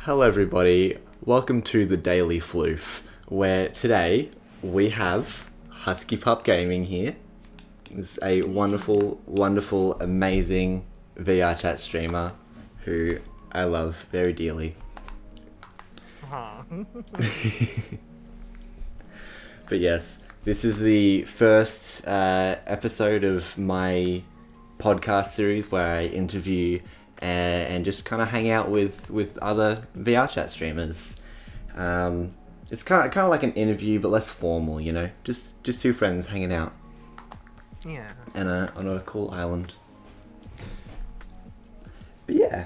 Hello everybody, welcome to the Daily Floof, where today we have Huskypup Gaming here. He's a wonderful, amazing VR chat streamer who I love very dearly. But yes, this is the first episode of my podcast series where I interview and just kind of hang out with other VR chat streamers. It's kind of like an interview, but less formal, you know, just two friends hanging out. Yeah. And on a cool island. But yeah.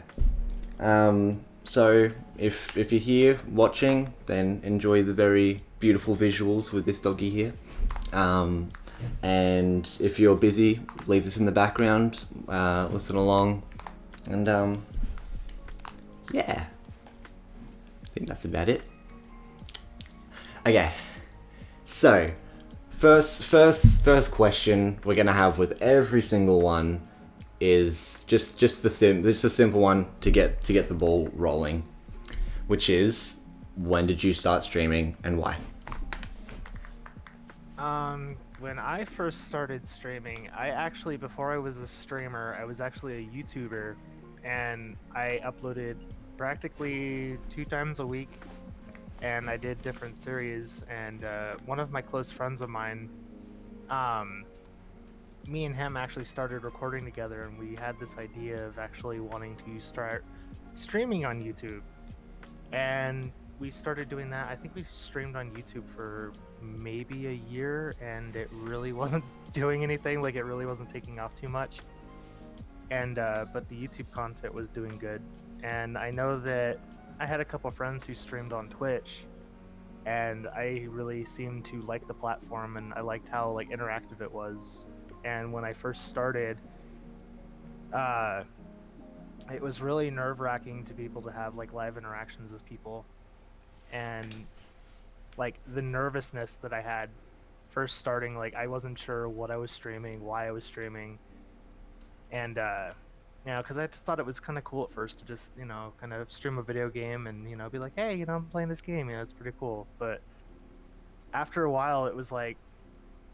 So if you're here watching, then enjoy the very beautiful visuals with this doggy here. And if you're busy, leave this in the background, listen along, and yeah, I think that's about it. Okay, so first question we're gonna have with every single one is just a simple one to get the ball rolling, which is, when did you start streaming and why? When I first started streaming, before I was a streamer, I was actually a YouTuber, and I uploaded practically 2 times a week, and I did different series, and one of my close friends of mine, me and him actually started recording together, and we had this idea of actually wanting to start streaming on YouTube, and we started doing that. I think we streamed on YouTube for maybe a year, and it really wasn't doing anything. Like, it really wasn't taking off too much. And but the YouTube content was doing good. And I know that I had a couple friends who streamed on Twitch, and I really seemed to like the platform, and I liked how like interactive it was. And when I first started, it was really nerve-wracking to be able to have like live interactions with people. And like the nervousness that I had first starting, like I wasn't sure what I was streaming, why I was streaming, and because I just thought it was kind of cool at first to just, kind of stream a video game and, be like, hey, I'm playing this game, it's pretty cool. But after a while, it was like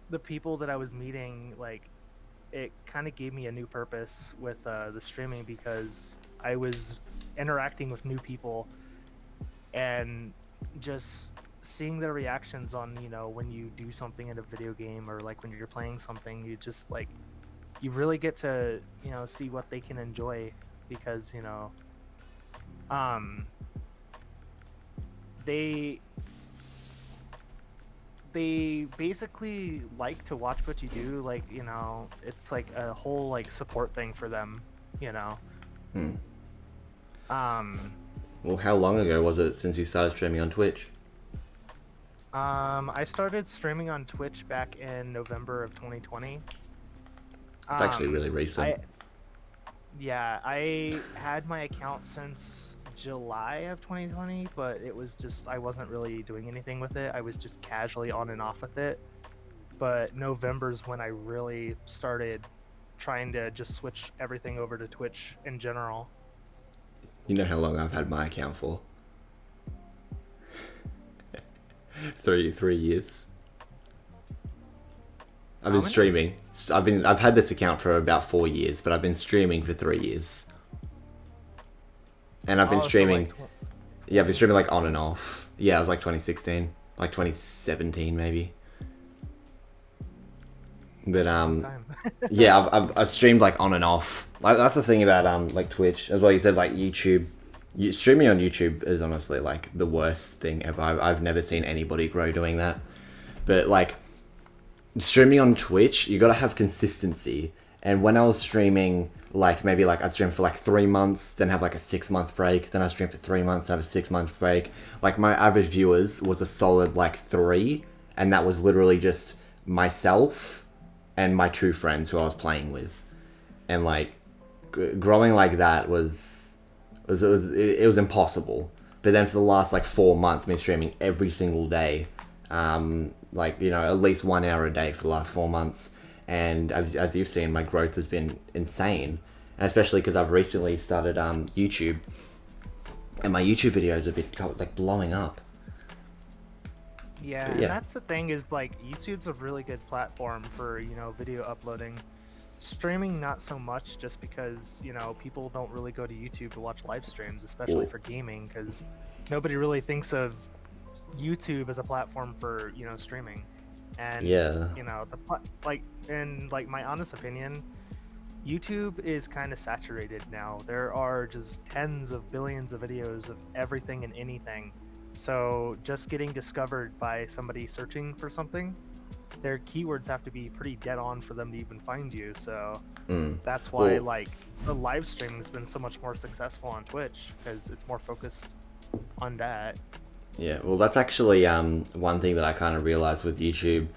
the people that I was meeting, like it kind of gave me a new purpose with the streaming, because I was interacting with new people and just seeing their reactions on, when you do something in a video game, or like when you're playing something, you just like, you really get to, see what they can enjoy, because, they basically like to watch what you do, like, it's like a whole like support thing for them, Well, how long ago was it since you started streaming on Twitch? I started streaming on Twitch back in November of 2020. It's actually really recent. I had my account since July of 2020, but it was just, I wasn't really doing anything with it. I was just casually on and off with it. But November's when I really started trying to just switch everything over to Twitch in general. You know how long I've had my account for? 3 years. I've been streaming. I've had this account for about 4 years, but I've been streaming for 3 years. And I've been streaming. I've been streaming like on and off. Yeah, it was like 2016, like 2017 maybe. But I've streamed like on and off. Like, that's the thing about like Twitch as well. You said like YouTube. Streaming on YouTube is honestly like the worst thing ever. I've never seen anybody grow doing that. But like streaming on Twitch, you gotta have consistency. And when I was streaming, like maybe like I'd stream for like 3 months, then have like a 6-month break, then I'd stream for 3 months, and have a 6-month break. Like my average viewers was a solid like 3, and that was literally just myself and my 2 friends who I was playing with. And like growing like that it was impossible. But then for the last like 4 months, me streaming every single day, like, at least 1 hour a day for the last 4 months. And as you've seen, my growth has been insane. And especially because I've recently started YouTube. and my YouTube videos have been like blowing up. Yeah, But and yeah, that's the thing is like YouTube's a really good platform for, video uploading. Streaming not so much just because, people don't really go to YouTube to watch live streams, especially well, for gaming, because nobody really thinks of YouTube as a platform for, streaming. And, yeah, in like my honest opinion, YouTube is kind of saturated now. There are just tens of billions of videos of everything and anything. So just getting discovered by somebody searching for something, their keywords have to be pretty dead on for them to even find you. So mm. that's why Well, like the live streaming has been so much more successful on Twitch because it's more focused on that. yeah, well, that's actually one thing that I kind of realized with YouTube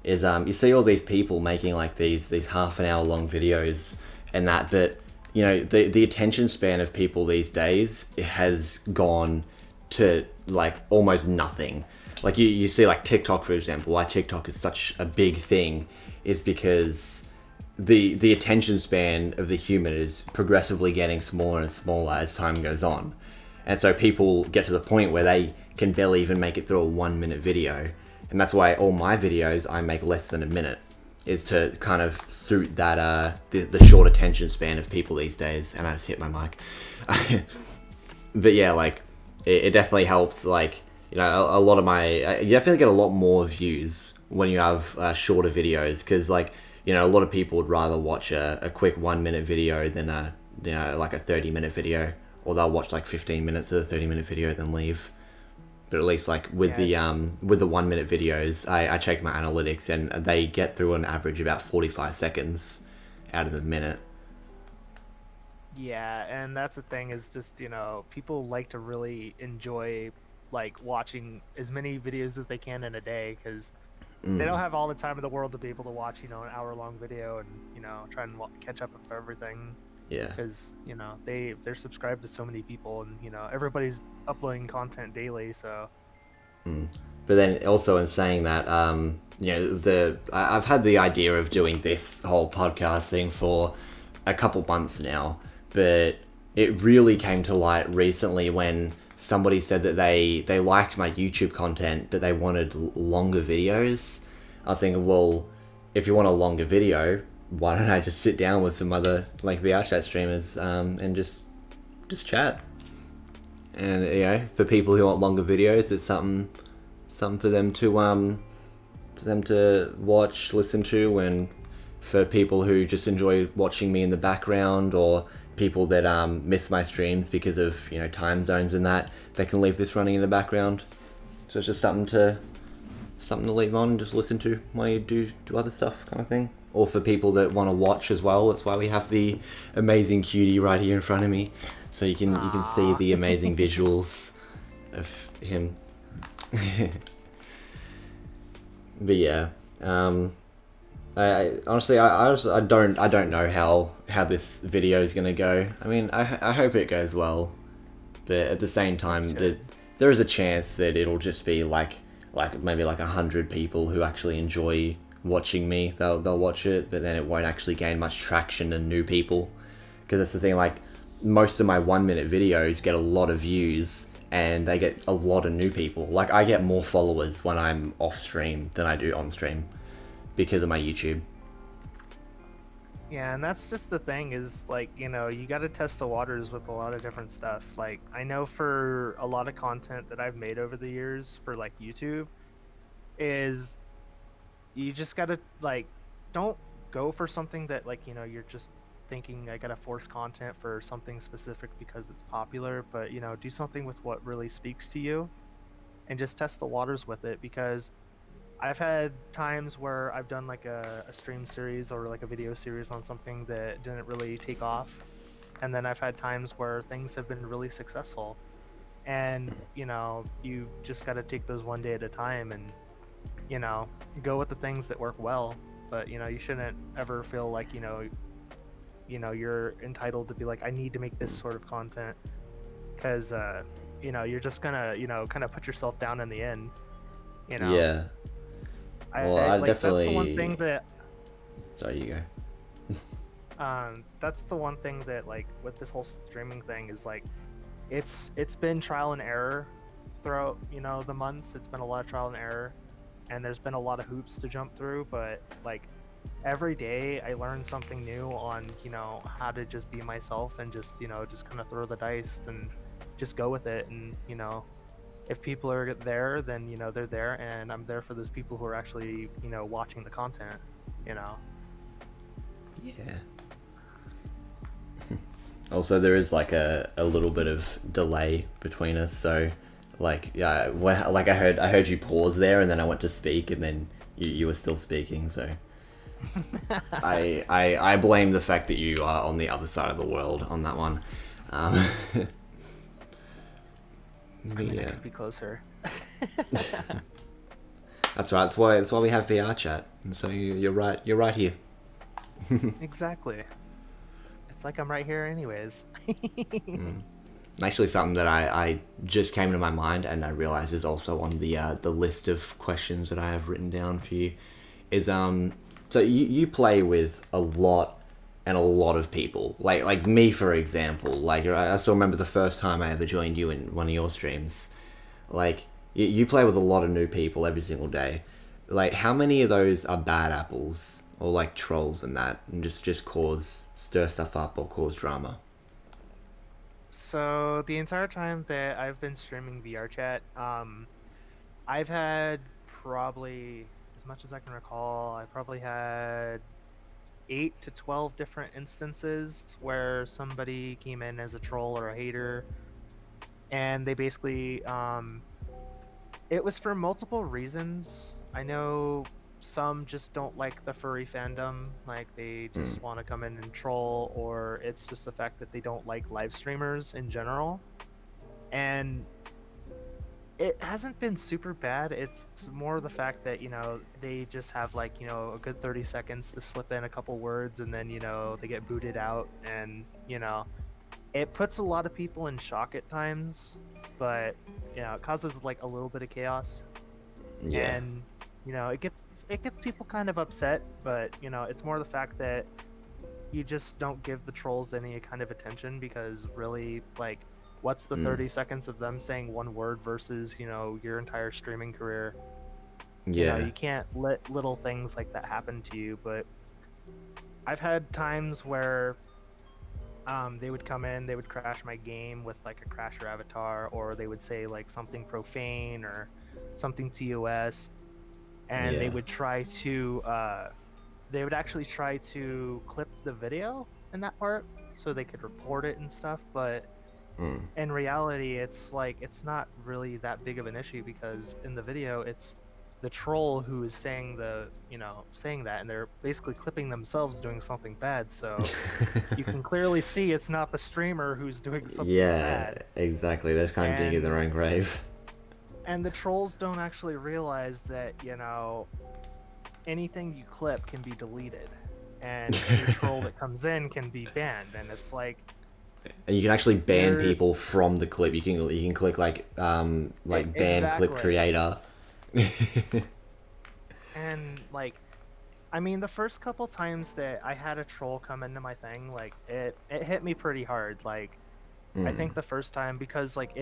is you see all these people making like these half an hour long videos and that, but the attention span of people these days has gone to like almost nothing. Like you see like TikTok, for example. Why TikTok is such a big thing is because the attention span of the human is progressively getting smaller and smaller as time goes on. And so people get to the point where they can barely even make it through a 1 minute video. And that's why all my videos I make less than a minute, is to kind of suit that the short attention span of people these days. And I just hit my mic. But yeah, like it definitely helps. Like a lot of my you definitely get a lot more views when you have shorter videos, because like a lot of people would rather watch a quick 1 minute video than like a 30-minute video, or they'll watch like 15 minutes of the 30-minute video then leave. But at least like with Yeah, the 1 minute videos, I check my analytics and they get through an average about 45 seconds out of the minute. yeah, and that's the thing is just, people like to really enjoy like watching as many videos as they can in a day because they don't Mm, have all the time in the world to be able to watch, an hour-long video and, try and catch up with everything yeah. because, they're subscribed to so many people and, everybody's uploading content daily, so Mm. But then also in saying that, I've had the idea of doing this whole podcast thing for a couple months now, but it really came to light recently when somebody said that they liked my YouTube content, but they wanted longer videos. I was thinking, well, if you want a longer video, why don't I just sit down with some other like VR chat streamers and just chat? And for people who want longer videos, it's something for them to watch, listen to, and for people who just enjoy watching me in the background, or people that miss my streams because of time zones and that, they can leave this running in the background. So it's just something to leave on and just listen to while you do other stuff, kind of thing. Or for people that want to watch as well, that's why we have the amazing cutie right here in front of me, so you can see Aww. the amazing visuals of him. But yeah, I honestly I don't know how this video is gonna go. I mean, I hope it goes well, but at the same It time, should. there is a chance that it'll just be like maybe like 100 people who actually enjoy watching me. They'll watch it, but then it won't actually gain much traction and new people, because that's the thing. Like most of my 1 minute videos get a lot of views and they get a lot of new people. Like I get more followers when I'm off stream than I do on stream because of my YouTube. Yeah, and that's just the thing is like, you got to test the waters with a lot of different stuff. Like, I know for a lot of content that I've made over the years for like YouTube is you just got to like don't go for something that like, you're just thinking I got to force content for something specific because it's popular, but do something with what really speaks to you and just test the waters with it because I've had times where I've done like a stream series or like a video series on something that didn't really take off. And then I've had times where things have been really successful. And, you just got to take those one day at a time and, you know, go with the things that work well. But, you shouldn't ever feel like, you're entitled to be like, I need to make this sort of content. Because, you're just gonna, kind of put yourself down in the end, you know. Yeah. I, Well, I I like that's the one definitely. thing that Sorry, you go. that's the one thing that like with this whole streaming thing is like it's been trial and error throughout, the months. It's been a lot of trial and error, and there's been a lot of hoops to jump through, but like every day I learn something new on, how to just be myself and just, just kind of throw the dice and just go with it. And, if people are there, then, they're there, and I'm there for those people who are actually, watching the content, you know. Yeah. Also, there is like a little bit of delay between us, so like yeah, like I heard you pause there, and then I went to speak, and then you were still speaking. So I blame the fact that you are on the other side of the world on that one. Um, I mean, I could be closer. That's right. That's why we have VR chat. And so you're right. You're right here. Exactly. It's like I'm right here anyways. Actually, something that I just came to my mind, and I realized is also on the list of questions that I have written down for you, is so you play with a lot and a lot of people, like me for example. Like I still remember the first time I ever joined you in one of your streams. Like you play with a lot of new people every single day. Like how many of those are bad apples or like trolls and that, and just cause stir stuff up or cause drama? So the entire time that I've been streaming VR chat, I've had probably, as much as I can recall, I probably had 8 to 12 different instances where somebody came in as a troll or a hater, and they basically, it was for multiple reasons. I know some just don't like the furry fandom, like they just want to come in and troll, or it's just the fact that they don't like live streamers in general. And it hasn't been super bad. It's more the fact that, they just have like, a good 30 seconds to slip in a couple words, and then, they get booted out, and, it puts a lot of people in shock at times, but, it causes like a little bit of chaos. Yeah. And, it gets people kind of upset, but, it's more the fact that you just don't give the trolls any kind of attention, because really, like, what's the 30 seconds of them saying one word versus, your entire streaming career? Yeah. You can't let little things like that happen to you. But I've had times where they would come in, they would crash my game with like a crasher avatar, or they would say like something profane or something TOS, and Yeah. they would actually try to clip the video in that part so they could report it and stuff. But in reality, it's like it's not really that big of an issue, because in the video it's the troll who is saying saying that, and they're basically clipping themselves doing something bad. So you can clearly see it's not the streamer who's doing something Yeah, bad. exactly. They're kind of digging their own grave. And the trolls don't actually realize that, anything you clip can be deleted, and any troll that comes in can be banned. And it's like, And you can actually ban people from the clip. You can click like ban clip exactly. creator. And like, I mean, the first couple times that I had a troll come into my thing, like it hit me pretty hard. Like, I think the first time, because like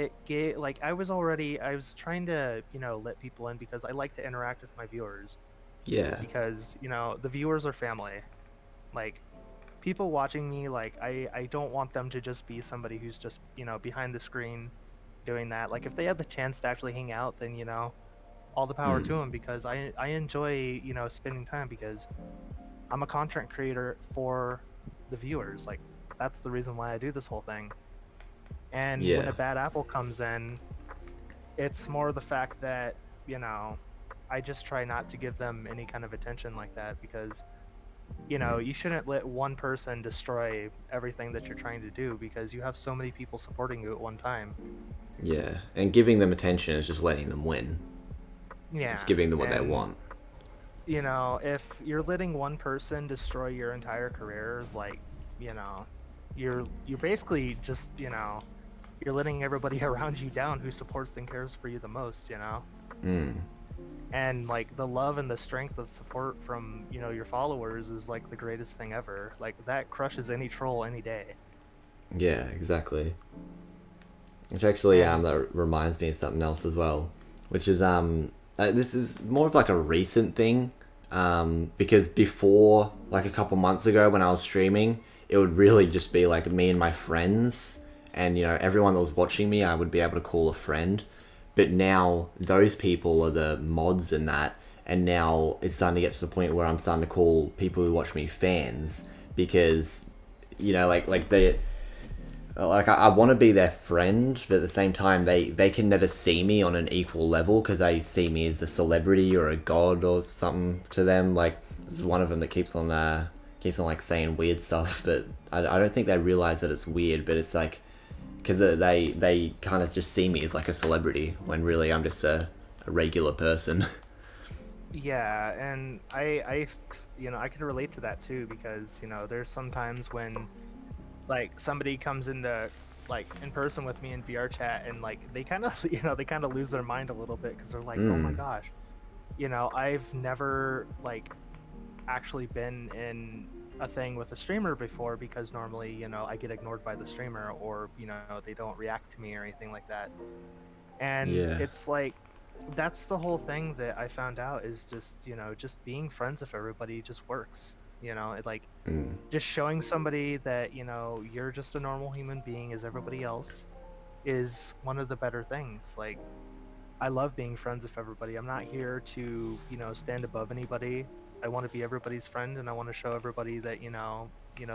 I was trying to, let people in, because I like to interact with my viewers, Yeah. because, the viewers are family. Like, people watching me, like I don't want them to just be somebody who's just, behind the screen doing that. Like, if they have the chance to actually hang out, then, all the power to them, because I enjoy, spending time, because I'm a content creator for the viewers. Like, that's the reason why I do this whole thing. And when Yeah. a bad apple comes in, it's more the fact that, I just try not to give them any kind of attention like that, because, you shouldn't let one person destroy everything that you're trying to do, because you have so many people supporting you at one time. Yeah. And giving them attention is just letting them win. It's Yeah. giving them what they And, want. if you're letting one person destroy your entire career, like, you know, you're basically just, you're letting everybody around you down who supports and cares for you the most. And like the love and the strength of support from, your followers is like the greatest thing ever. Like, that crushes any troll any day. Yeah, exactly. Which actually And that reminds me of something else as well, which is this is more of like a recent thing, because before, like a couple months ago when I was streaming, it would really just be like me and my friends, and everyone that was watching me I would be able to call a friend. But now those people are the mods in that, and now it's starting to get to the point where I'm starting to call people who watch me fans, because like they like I want to be their friend, but at the same time they can never see me on an equal level because they see me as a celebrity or a god or something to them. Like, this is one of them that keeps on like saying weird stuff, but I don't think they realize that it's weird. But it's like, because they kind of just see me as like a celebrity when really I'm just a regular person. yeah, and I can relate to that too, because there's sometimes when like somebody comes into like in person with me in VR chat, and like they kind of they kind of lose their mind a little bit because they're like, oh my Mm. gosh, I've never like actually been in a thing with a streamer before, because normally I get ignored by the streamer, or they don't react to me or anything like that. And Yeah. it's like that's the whole thing that I found out, is just just being friends with everybody just works. It like Mm. just showing somebody that you're just a normal human being as everybody else is one of the better things. Like, I love being friends with everybody. I'm not here to stand above anybody. I want to be everybody's friend, and I want to show everybody that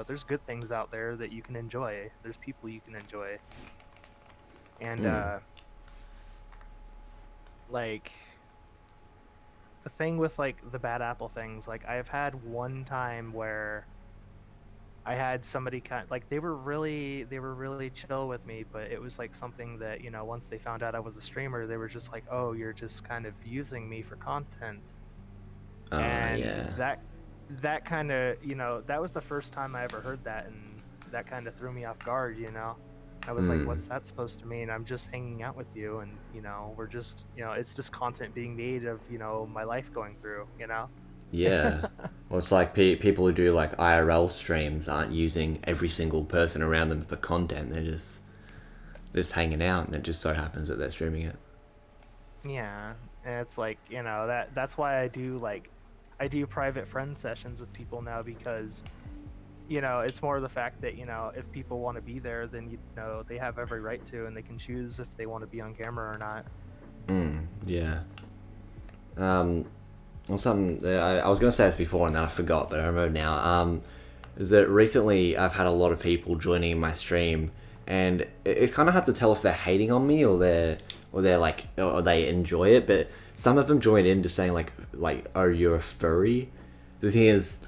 there's good things out there that you can enjoy. There's people you can enjoy. And Mm. like the thing with like the bad apple things, like I've had one time where I had somebody like they were really chill with me, but it was like something that once they found out I was a streamer, they were just like, oh, you're just kind of using me for content. And Yeah. that kind of that was the first time I ever heard that, and that kind of threw me off guard. I was like, Mm. what's that supposed to mean? I'm just hanging out with you, and we're just it's just content being made of my life going through. Yeah. Well, it's like people who do like IRL streams aren't using every single person around them for content. They're just hanging out, and it just so happens that they're streaming it. Yeah, and it's like, that's why I do private friend sessions with people now, because it's more the fact that if people want to be there, then they have every right to, and they can choose if they want to be on camera or not. Mm. Yeah. Um. Well, something I was gonna say this before and then I forgot, but I remember now. Is that recently I've had a lot of people joining in my stream, and it's kind of hard to tell if they're hating on me or they're like or they enjoy it. But some of them join in just saying like oh, you're a furry. The thing is,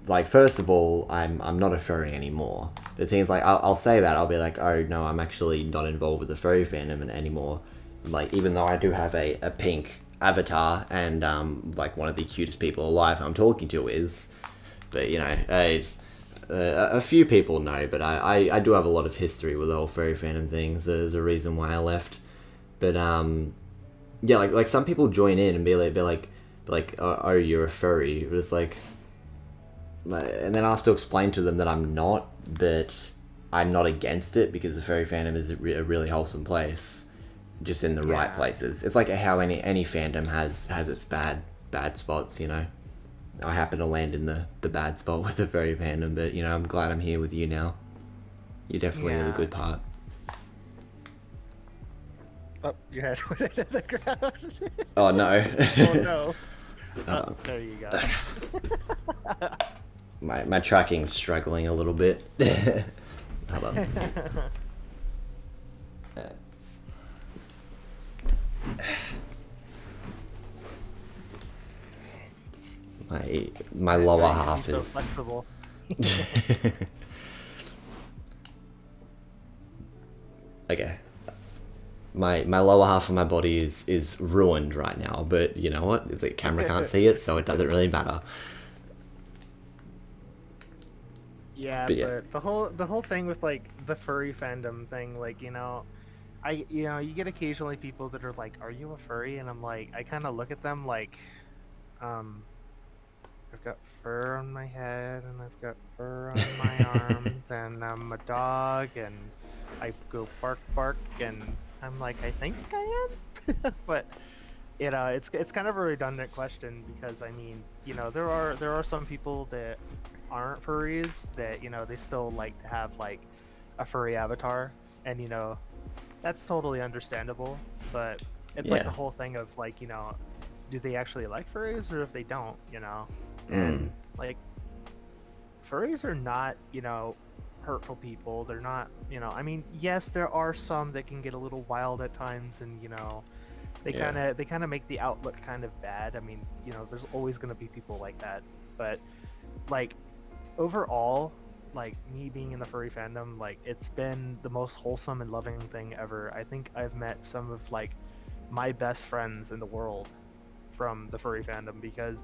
like, first of all, I'm not a furry anymore. The thing is, like, I'll say that I'll be like, oh no, I'm actually not involved with the furry fandom anymore. Like, even though I do have a pink avatar, and like one of the cutest people alive I'm talking to is, but it's a few people know, but I do have a lot of history with the whole furry fandom things. There's a reason why I left, but yeah, like some people join in and be like, oh, you're a furry, but it's like, and then I have to explain to them that I'm not, but I'm not against it because the furry fandom is a really wholesome place, just in the right Yeah, places. It's like how any fandom has its bad spots. I happen to land in the bad spot with the furry fandom, but I'm glad I'm here with you now. You're definitely the yeah. good part. Oh, your head went into the ground. Oh no. Oh no. Hold on. There you go. My tracking's struggling a little bit. Hold on. My I know lower you can be half so is. flexible. Okay. My lower half of my body is ruined right now, but you know what? The camera can't see it, so it doesn't really matter. Yeah, But yeah. but the whole thing with like the furry fandom thing, like you get occasionally people that are like, "Are you a furry?" And I'm like, I kind of look at them like, um, I've got fur on my head, and I've got fur on my arms, and I'm a dog, and I go bark bark, and I'm like, I think I am, but it's kind of a redundant question because I mean, there are some people that aren't furries that they still like to have like a furry avatar, and that's totally understandable. But it's like the Yeah. whole thing of like do they actually like furries or if they don't, Mm. and like furries are not hurtful people. They're not, I mean, yes, there are some that can get a little wild at times, and they Yeah. kind of make the outlook kind of bad. I mean, there's always going to be people like that, but like overall, like me being in the furry fandom, like it's been the most wholesome and loving thing ever. I think I've met some of like my best friends in the world from the furry fandom because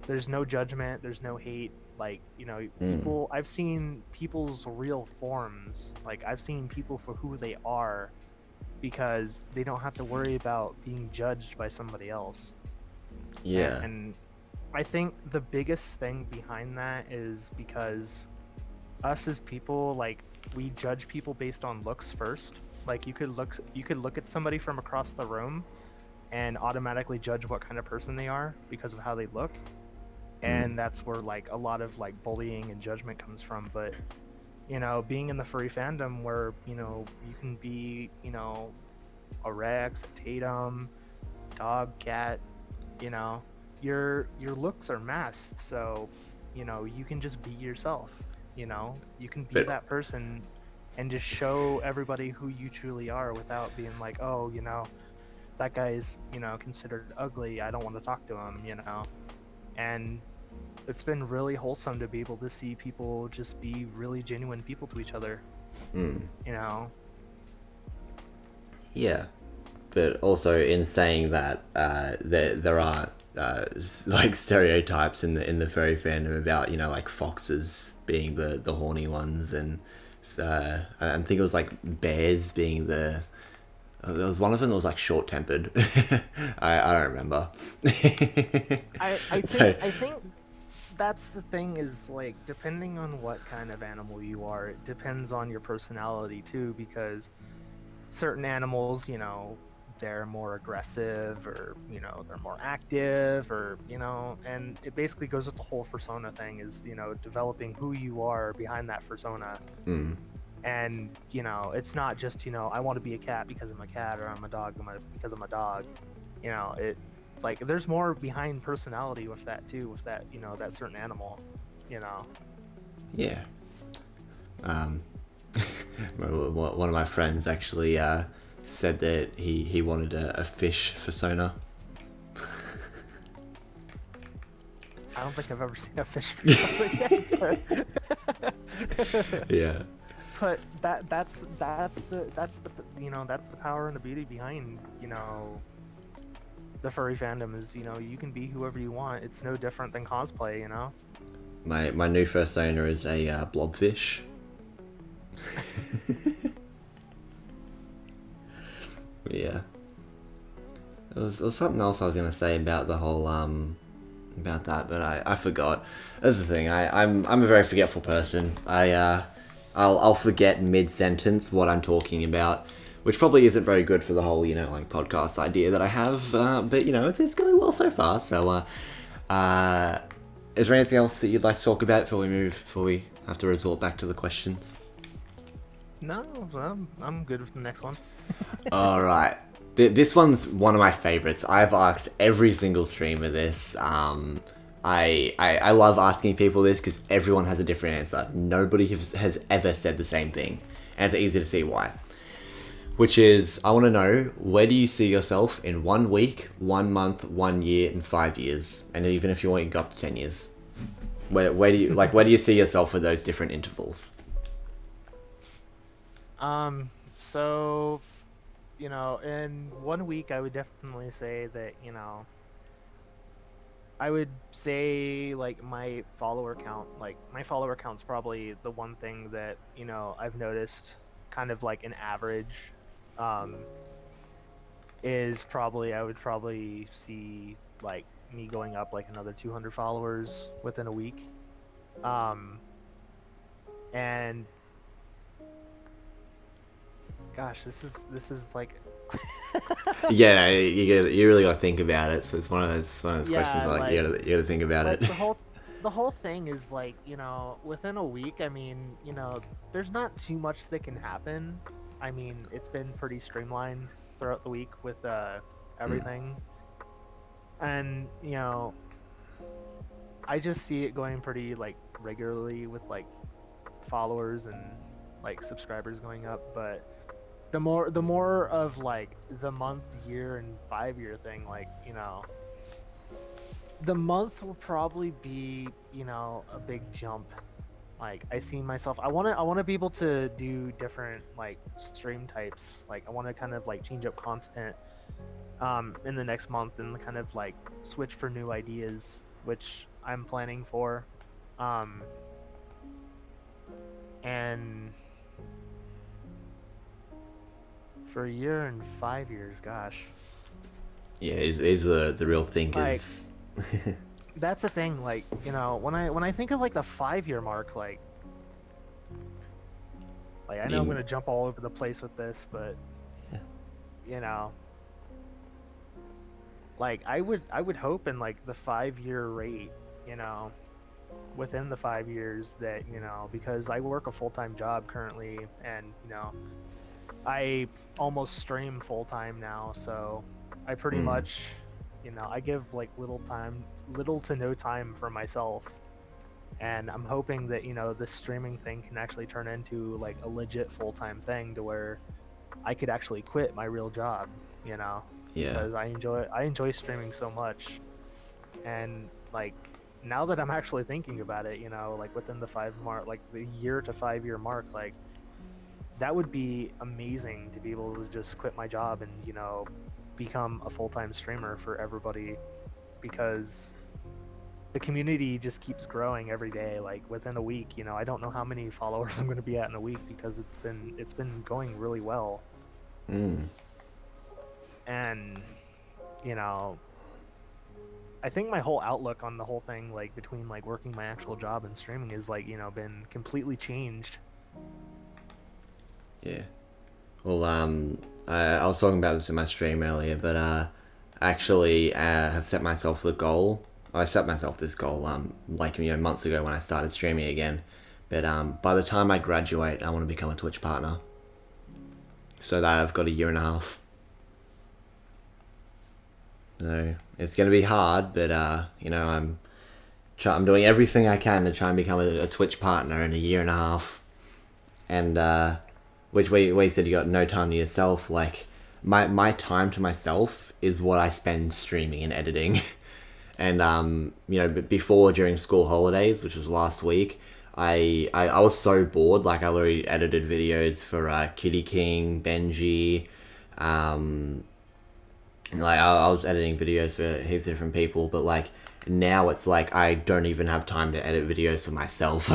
there's no judgment, there's no hate. Like, Mm. I've seen people's real forms. Like, I've seen people for who they are because they don't have to worry about being judged by somebody else. Yeah. And I think the biggest thing behind that is because us as people, like, we judge people based on looks first. Like, you could look at somebody from across the room and automatically judge what kind of person they are because of how they look. Mm. And that's where like a lot of like bullying and judgment comes from. But being in the furry fandom where you can be a Rex, a Tatum, dog, cat, you know your looks are masked, so you can just be yourself. You can be But that person and just show everybody who you truly are without being like, oh, that guy's considered ugly, I don't want to talk to him. And it's been really wholesome to be able to see people just be really genuine people to each other. mm. You know, Yeah. But also in saying that, there are like stereotypes in the furry fandom about like foxes being the horny ones, and I think it was like bears being the. There was one of them that was like short tempered. I don't remember. I think So I think that's the thing is like depending on what kind of animal you are, it depends on your personality too, because certain animals, they're more aggressive or, they're more active or, and it basically goes with the whole persona thing is, developing who you are behind that persona. mm, And, it's not just, I want to be a cat because I'm a cat or I'm a dog because I'm a dog. It like there's more behind personality with that too, with that, that certain animal, you know. yeah. Um, one of my friends actually said that he wanted a fish persona. I don't think I've ever seen a fish persona yet. Yeah. But that's the that's the power and the beauty behind the furry fandom is you can be whoever you want. It's no different than cosplay. My new first owner is a blobfish. Yeah. There was something else I was gonna say about the whole about that, but I forgot. That's the thing. I'm a very forgetful person. I'll forget mid sentence what I'm talking about, which probably isn't very good for the whole like podcast idea that I have. But it's going well so far. So is there anything else that you'd like to talk about before we have to resort back to the questions? No, I'm good with the next one. All right. This one's one of my favorites. I've asked every single streamer this. I love asking people this because everyone has a different answer. Nobody has ever said the same thing, and it's easy to see why. Which is, I want to know, where do you see yourself in 1 week, 1 month, 1 year, and 5 years, and even if you want to go up to 10 years. Where do you see yourself with those different intervals? So in 1 week, I would definitely say that I would say like my follower count's probably the one thing that I've noticed kind of like an average um is probably I would probably see like me going up like another 200 followers within a week. Um and Gosh, this is like Yeah, you really got to think about it. So it's one of those questions yeah, where, like like you got to think about it. the whole thing is like, within a week, I mean, there's not too much that can happen. I mean, it's been pretty streamlined throughout the week with Mm. everything. And, I just see it going pretty like regularly with like followers and like subscribers going up, but the more of like the month, year, and 5 year thing, like, the month will probably be, a big jump. Like I see myself, I want to be able to do different like stream types. Like I want to kind of like change up content in the next month and kind of like switch for new ideas, which I'm planning for. Um and for a year and 5 years, gosh. Yeah, is the real Like thinkers. that's the thing, like, when I think of like the 5 year mark, like I know I'm You, gonna jump all over the place with this, but yeah. you know, like I would hope in like the 5 year rate, you know, within the 5 years that, because I work a full-time job currently, and I almost stream full-time now, so I pretty Mm, much, I give like little to no time for myself. And I'm hoping that, this streaming thing can actually turn into like a legit full-time thing to where I could actually quit my real job, yeah. because I enjoy streaming so much. And like now that I'm actually thinking about it, like within the 5 mark, like the year to 5 year mark, like that would be amazing to be able to just quit my job and, become a full-time streamer for everybody, because the community just keeps growing every day. Like within a week, I don't know how many followers I'm going to be at in a week, because it's been going really well. Mm. And you know I think my whole outlook on the whole thing, like between like working my actual job and streaming, is like, been completely changed. Yeah. Well, I was talking about this in my stream earlier, but actually have set myself the goal. I set myself this goal like months ago when I started streaming again. But by the time I graduate, I want to become a Twitch partner. So that I've got a year and a half. So it's gonna be hard, but I'm doing everything I can to try and become a Twitch partner in a year and a half. And which way you said you got no time to yourself. Like my time to myself is what I spend streaming and editing. And but before, during school holidays, which was last week, I was so bored. Like I already edited videos for Kitty King, Benji. Um, like I was editing videos for heaps of different people, but like now it's like I don't even have time to edit videos for myself.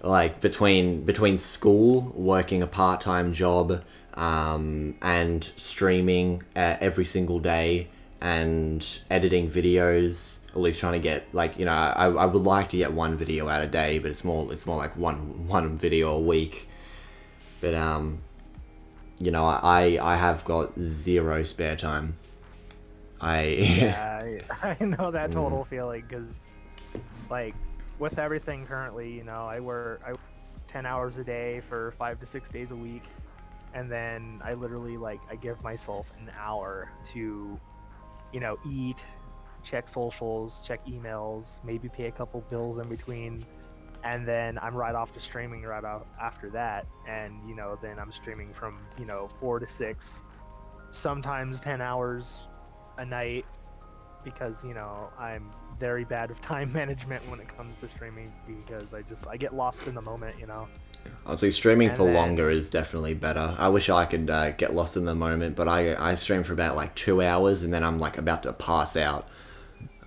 Like between school, working a part-time job, and streaming every single day, and editing videos, at least trying to get like I would like to get one video out a day, but it's more like one video a week. But I have got zero spare time. I Yeah, I know that mm, total feeling, because like with everything currently, I work 10 hours a day for 5 to 6 days a week, and then I literally, like, I give myself an hour to, eat, check socials, check emails, maybe pay a couple bills in between, and then I'm right off to streaming right after that. And then I'm streaming from 4 to 6, sometimes 10 hours a night, because I'm very bad with time management when it comes to streaming, because I get lost in the moment. Honestly, streaming And for longer then is definitely better. I wish I could get lost in the moment, but I stream for about like 2 hours and then I'm like about to pass out.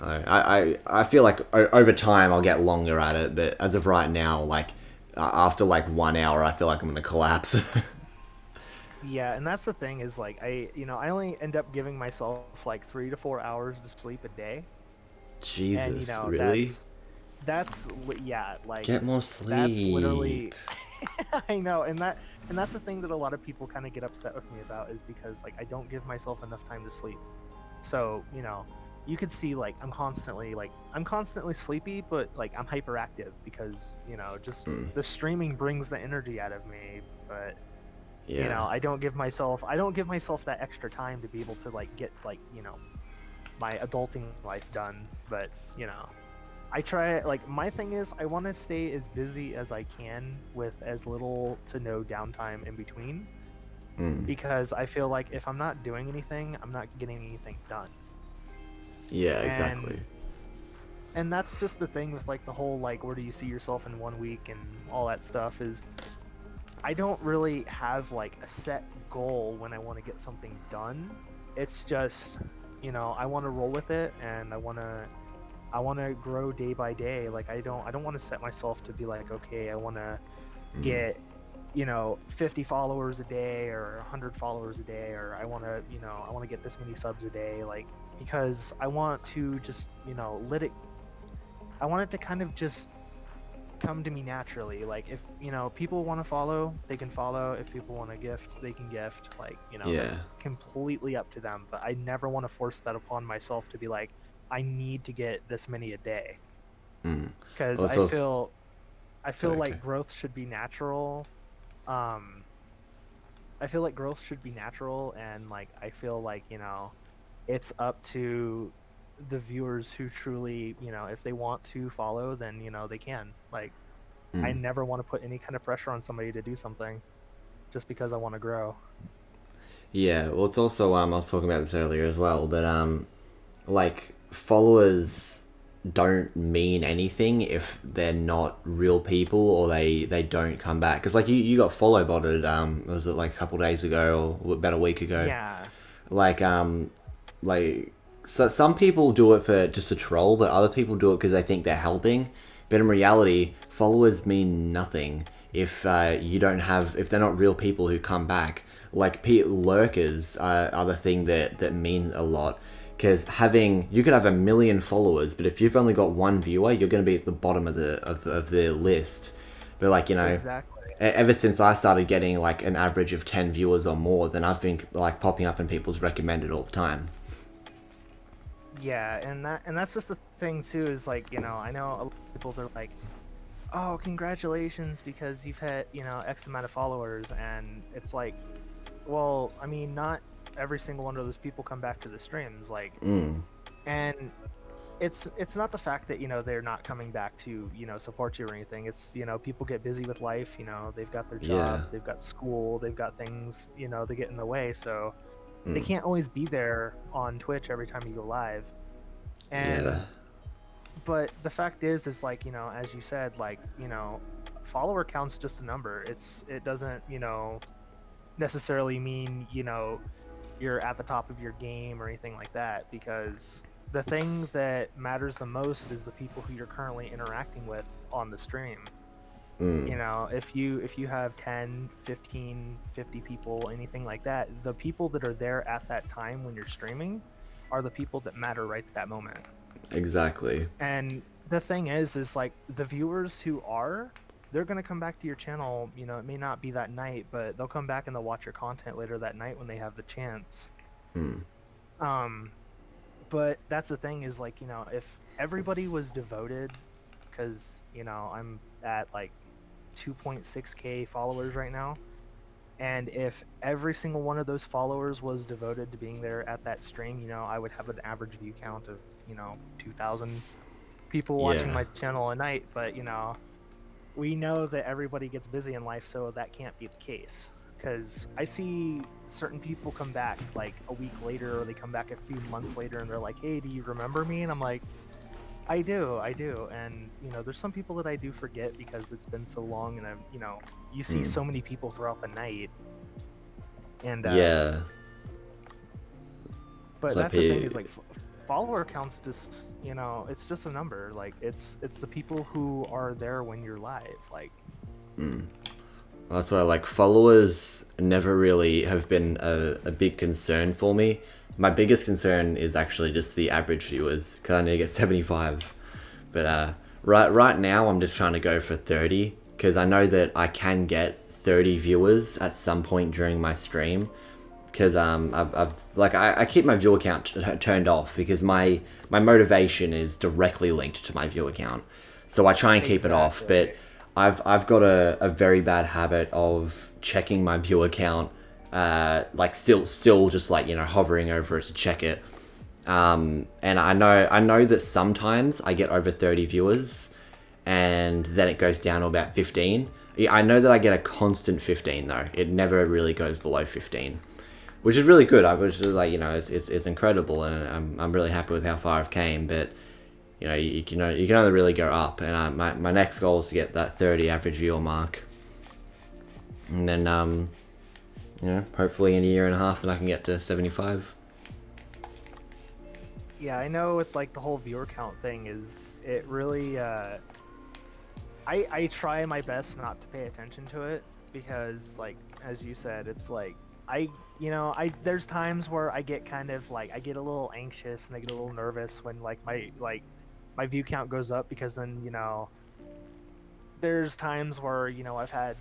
I feel like over time I'll get longer at it, but as of right now, like after like 1 hour, I feel like I'm gonna collapse. yeah, and that's the thing, is like I only end up giving myself like 3 to 4 hours to sleep a day. And Jesus, really? that's yeah, like Get more that's sleep. literally I know, and that's the thing that a lot of people kind of get upset with me about is because like I don't give myself enough time to sleep. So, you could see like I'm constantly sleepy, but like I'm hyperactive because, just Mm. the streaming brings the energy out of me, but Yeah. I don't give myself that extra time to be able to like get like, my adulting life done, but, I try like my thing is I want to stay as busy as I can with as little to no downtime in between Mm. because I feel like if I'm not doing anything, I'm not getting anything done. Yeah, exactly. And that's just the thing with like the whole like where do you see yourself in 1 week and all that stuff is I don't really have like a set goal when I want to get something done. It's just, I want to roll with it and I want to grow day by day. Like I don't want to set myself to be like, okay, I want to Mm. get 50 followers a day or 100 followers a day or I want to get this many subs a day like because I want to just, let it I want it to kind of just come to me naturally. Like if, people want to follow, they can follow. If people want to gift, they can gift. Like, that's Yeah. completely up to them, but I never want to force that upon myself to be like I need to get this many a day Mm. because Well, it's also... I feel Sorry, okay. like growth should be natural. Um I feel like growth should be natural and like I feel like, it's up to the viewers who truly, if they want to follow, then, they can. Like I Mm. never want to put any kind of pressure on somebody to do something just because I want to grow. Yeah, well, it's also I was talking about this earlier as well, but like followers don't mean anything if they're not real people or they don't come back. Because like you got follow botted. Was it like a couple days ago or about a week ago? Yeah. Like like so some people do it for just a troll, but other people do it because they think they're helping. But in reality, followers mean nothing if they're not real people who come back. Like lurkers are the thing that mean a lot. Because you could have 1 million followers, but if you've only got one viewer, you're going to be at the bottom of the list. But like Exactly. ever since I started getting like an average of 10 viewers or more, then I've been like popping up in people's recommended all the time. Yeah, and that's just the thing too is like, I know a lot of people they're like, "Oh, congratulations because you've had, X amount of followers." And it's like, well, I mean, not every single one of those people come back to the streams like Mm. and it's not the fact that they're not coming back to support you or anything. It's people get busy with life. They've got their Yeah. jobs, they've got school, they've got things they get in the way, so they Mm. can't always be there on Twitch every time you go live. Yeah. And but the fact is like as you said, like follower count's just a number. It doesn't necessarily mean you're at the top of your game or anything like that because the thing that matters the most is the people who you're currently interacting with on the stream. Mm. If you have 10, 15, 50 people, anything like that, the people that are there at that time when you're streaming are the people that matter right at that moment. Exactly. And the thing is like the viewers who they're going to come back to your channel, it may not be that night, but they'll come back and they'll watch your content later that night when they have the chance. Mm. Um but that's the thing is like, if everybody was devoted cuz I'm at like 2.6k followers right now, and if every single one of those followers was devoted to being there at that stream, I would have an average view count of 2,000 people watching Yeah. my channel a night. But we know that everybody gets busy in life, so that can't be the case. Because I see certain people come back like a week later, or they come back a few months later, and they're like, "Hey, do you remember me?" And I'm like, I do. And there's some people that I do forget because it's been so long, and you see Mm. so many people throughout the night, and Yeah. but So that's the thing is like follower counts just it's just a number. Like it's the people who are there when you're live. Like Mm. That's why like followers never really have been a big concern for me. My biggest concern is actually just the average viewers because I need to get 75. But right now I'm just trying to go for 30 because I know that I can get 30 viewers at some point during my stream, because I keep my viewer count turned off because my motivation is directly linked to my viewer count, so I try and keep it off. But I've got a very bad habit of checking my viewer count, like still just like, you know, hovering over it to check it. And I know that sometimes I get over 30 viewers and then it goes down to about 15. I know that I get a constant 15 though. It never really goes below 15, which is really good. I was just like, you know, it's incredible, and I'm really happy with how far I've came. But you know, you can only really go up, and my next goal is to get that 30 average viewer mark, and then you know, hopefully in a year and a half then I can get to 75. Yeah, I know with like the whole viewer count thing is it really I try my best not to pay attention to it, because like as you said, it's like there's times where I get kind of like I get a little anxious and I get a little nervous when like my view count goes up, because then, you know, there's times where, you know, I've had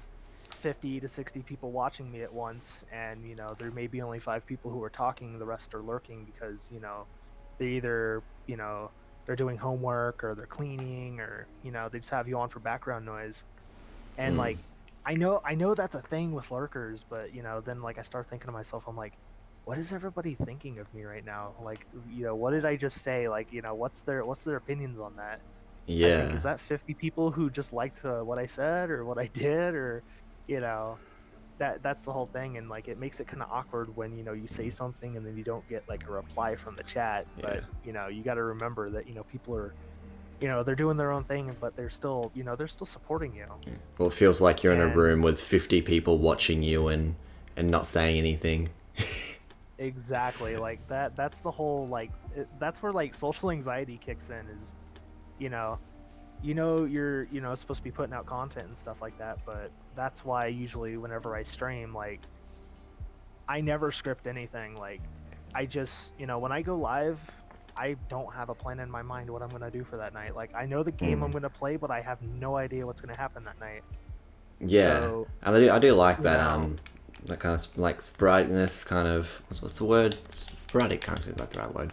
50 to 60 people watching me at once, and you know, there may be only 5 people who are talking, the rest are lurking because, you know, they either, you know, they're doing homework or they're cleaning, or, you know, they just have you on for background noise. And like I know that's a thing with lurkers, but you know, then like I start thinking to myself, I'm like, what is everybody thinking of me right now? Like, you know, what did I just say? Like, you know, what's their opinions on that? I think, Yeah. is that 50 people who just liked what I said or what I did, or, you know, that's the whole thing. And like it makes it kind of awkward when, you know, you say something and then you don't get like a reply from the chat. Yeah. But you know, you got to remember that, you know, people are, you know, they're doing their own thing, but they're still, you know, they're still supporting you. Well, it feels like you're in a And room with 50 people watching you and not saying anything. exactly, like that's the whole like that's where like social anxiety kicks in, is, you know, you're, you know, supposed to be putting out content and stuff like that, but that's why usually whenever I stream, like I never script anything. Like I just, you know, when I go live, I don't have a plan in my mind what I'm going to do for that night. Like I know the game I'm going to play, but I have no idea what's going to happen that night. Yeah. So, And I do like you that know, that kind of like spriteness, kind of, what's the word? Sporadic, can't say that's the right word.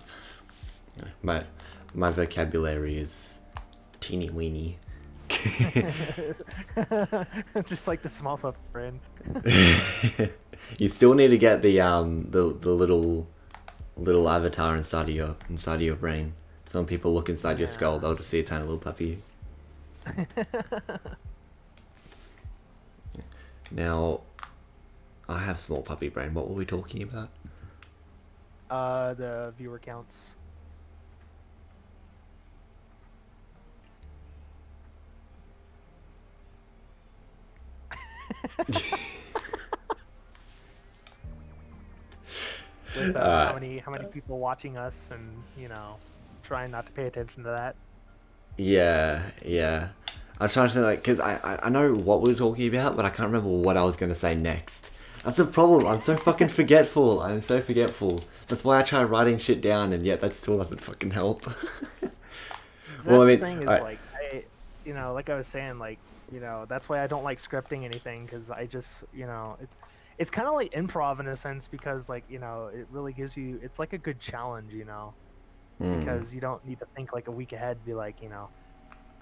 My vocabulary is teeny weeny. just like the small pup friend. You still need to get the little avatar inside of your brain. Some people look inside your skull, they'll just see a tiny little puppy. Now, I have small puppy brain. What were we talking about? The viewer counts. With how many people watching us, and, you know, trying not to pay attention to that. Yeah. I'm trying to say, like, because I know what we were talking about, but I can't remember what I was going to say next. That's a problem. I'm so fucking forgetful. I'm so forgetful. That's why I try writing shit down, and yet that still doesn't fucking help. Well, I mean, the thing is, like, you know, like I was saying, like, you know, that's why I don't like scripting anything, because I just, you know, it's kind of like improv in a sense, because, like, you know, it really gives you, it's like a good challenge, you know, because you don't need to think like a week ahead, be like, you know,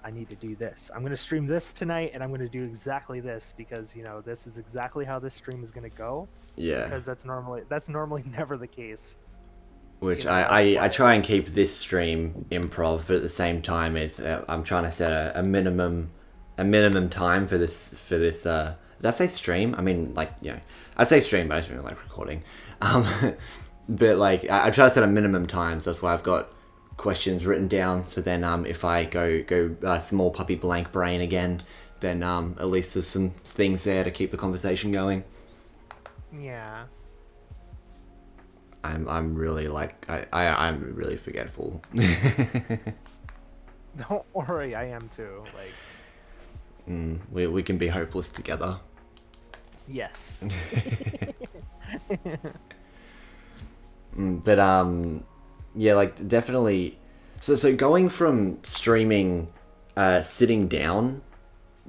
I need to do this. I'm going to stream this tonight, and I'm going to do exactly this, because, you know, this is exactly how this stream is going to go. Yeah. Because that's normally never the case. Which, You know, I try and keep this stream improv, but at the same time, it's I'm trying to set a minimum time for this. Did I say stream? I mean, like, you know, I say stream, but I just mean like recording. But like, I try to set a minimum time, so that's why I've got questions written down. So then, if I go small puppy blank brain again, then at least there's some things there to keep the conversation going. Yeah. I'm really like I'm really forgetful. Don't worry, I am too. Like, we can be hopeless together. yes. But yeah, like definitely. So going from streaming, sitting down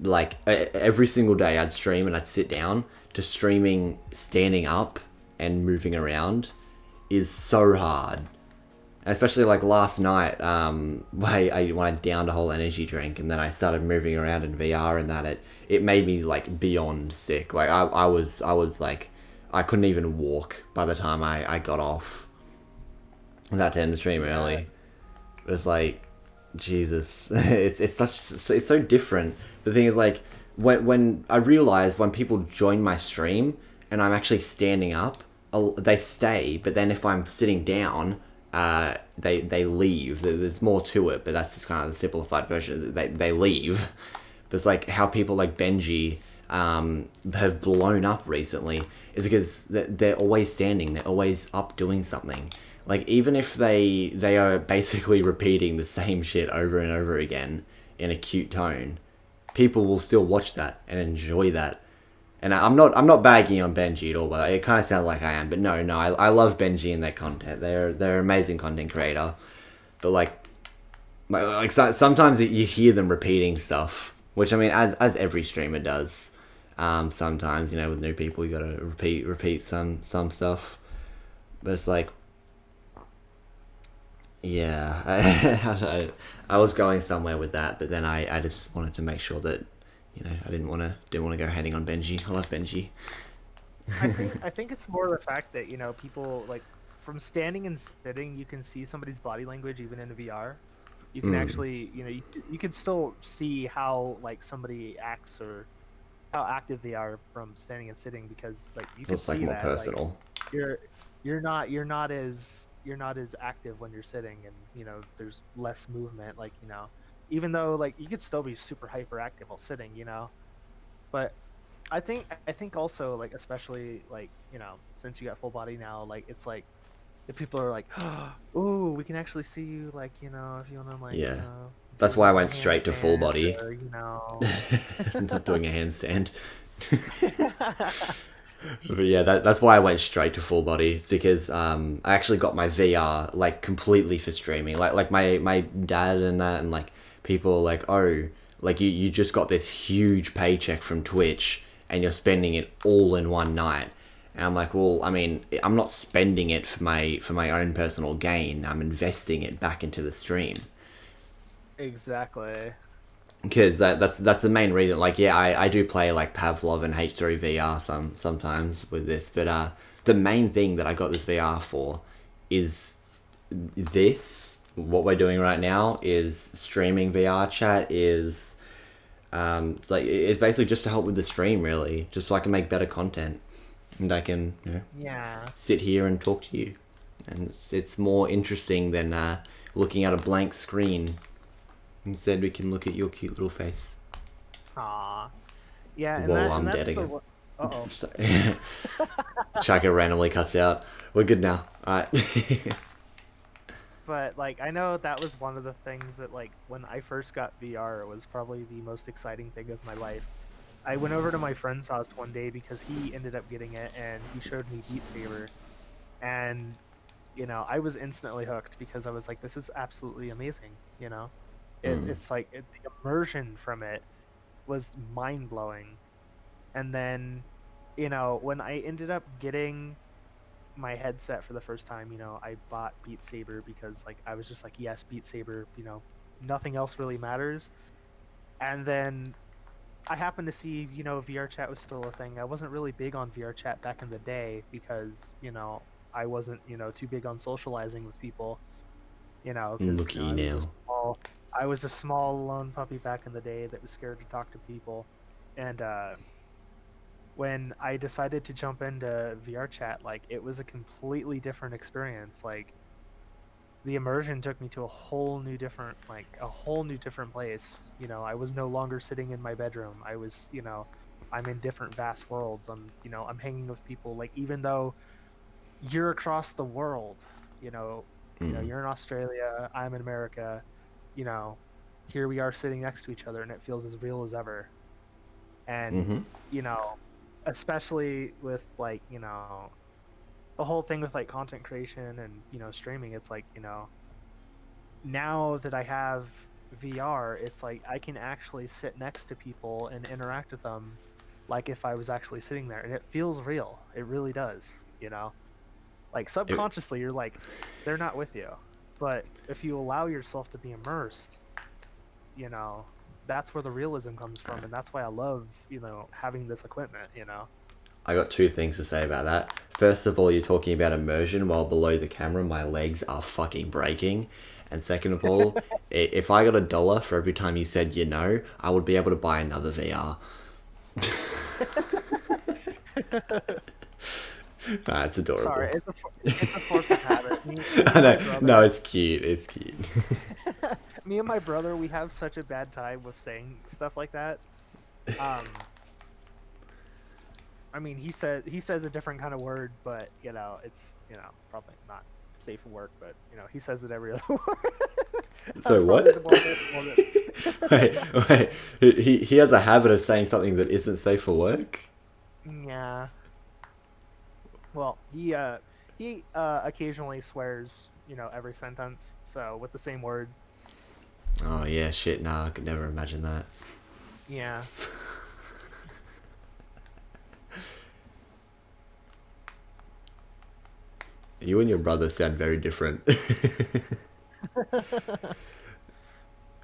like every single day I'd stream and I'd sit down, to streaming standing up and moving around is so hard. Especially like last night, when I downed a whole energy drink and then I started moving around in VR, and that it made me like beyond sick. Like I was like, I couldn't even walk by the time I got off. I had to end the stream early. It was like, Jesus, it's so different. The thing is, like, when I realize when people join my stream and I'm actually standing up, they stay. But then if I'm sitting down, they leave. There's more to it, but that's just kind of the simplified version. They leave. But it's like how people like Benji have blown up recently is because they're always standing. They're always up doing something. Like, even if they are basically repeating the same shit over and over again in a cute tone, people will still watch that and enjoy that. And I'm not bagging on Benji at all, but it kind of sounds like I am. But no, I love Benji and their content. They're amazing content creator. But like sometimes you hear them repeating stuff, which, I mean, as every streamer does. Sometimes, with new people, you gotta repeat some stuff. But it's like, yeah, I was going somewhere with that, but then I just wanted to make sure that, I didn't want to go hating on Benji. I love Benji. I think it's more the fact that people like from standing and sitting, you can see somebody's body language even in VR. You can actually you can still see how like somebody acts or how active they are from standing and sitting, because like you So can it's like see more that personal. like you're not as active when you're sitting, and there's less movement, like even though like you could still be super hyperactive while sitting, but I think also, like, especially like since you got full body now, like it's like the people are like, oh, we can actually see you, like if you want to like Yeah, do that's why I like a went straight to full handstand, body. or I'm not doing a handstand. But yeah, that's why I went straight to full body. It's because I actually got my VR like completely for streaming. Like my dad and that, and like people are like, oh, like you just got this huge paycheck from Twitch and you're spending it all in one night. And I'm like, well, I mean, I'm not spending it for my own personal gain. I'm investing it back into the stream. exactly. Because that's the main reason. Like, yeah, I do play like Pavlov and H3 VR sometimes with this, but the main thing that I got this VR for is this. What we're doing right now is streaming VR chat. Is like, it's basically just to help with the stream, really, just so I can make better content, and I can Yeah. sit here and talk to you, and it's more interesting than looking at a blank screen. Instead, we can look at your cute little face. Aw. Yeah, and Whoa, I'm that's dead the again. one. Uh-oh. Sorry. Chaka randomly cuts out. We're good now. Alright. But like I know that was one of the things that, like, when I first got VR, it was probably the most exciting thing of my life. I went over to my friend's house one day because he ended up getting it, and he showed me Beat Saber, and I was instantly hooked because I was like, this is absolutely amazing. It's like the immersion from it was mind blowing. And then when I ended up getting my headset for the first time, I bought Beat Saber because like I was just like, yes, Beat Saber, nothing else really matters. And then I happened to see, VR chat was still a thing. I wasn't really big on VR chat back in the day because, I wasn't, too big on socializing with people, because, Look at you now. I was a small lone puppy back in the day that was scared to talk to people. And when I decided to jump into VR chat, like it was a completely different experience. Like the immersion took me to a whole new different place. I was no longer sitting in my bedroom. I was, I'm in different vast worlds. I'm hanging with people. Like, even though you're across the world, you're in Australia, I'm in America, you know, here we are sitting next to each other, and it feels as real as ever. And Mm-hmm. you know, especially with like the whole thing with like content creation and streaming, it's like now that I have VR, it's like I can actually sit next to people and interact with them like if I was actually sitting there, and it feels real. It really does, you know? Like It, subconsciously you're like they're not with you. But if you allow yourself to be immersed, you know, that's where the realism comes from, and that's why I love, having this equipment, you know. I got two things to say about that. First of all, you're talking about immersion while below the camera, my legs are fucking breaking. And second of all, if I got $1 for every time you said I would be able to buy another VR. Ah, it's adorable. Sorry, it's a force of habit. Me I and my know. No, brother, it's cute. It's cute. me and my brother, we have such a bad time with saying stuff like that. Um, I mean, he says a different kind of word, but it's probably not safe for work. But he says it every other word. That's So probably the what? more. wait. He has a habit of saying something that isn't safe for work. Yeah. Well, he occasionally swears, every sentence. So with the same word. Oh yeah, shit. Nah, I could never imagine that. Yeah. You and your brother sound very different.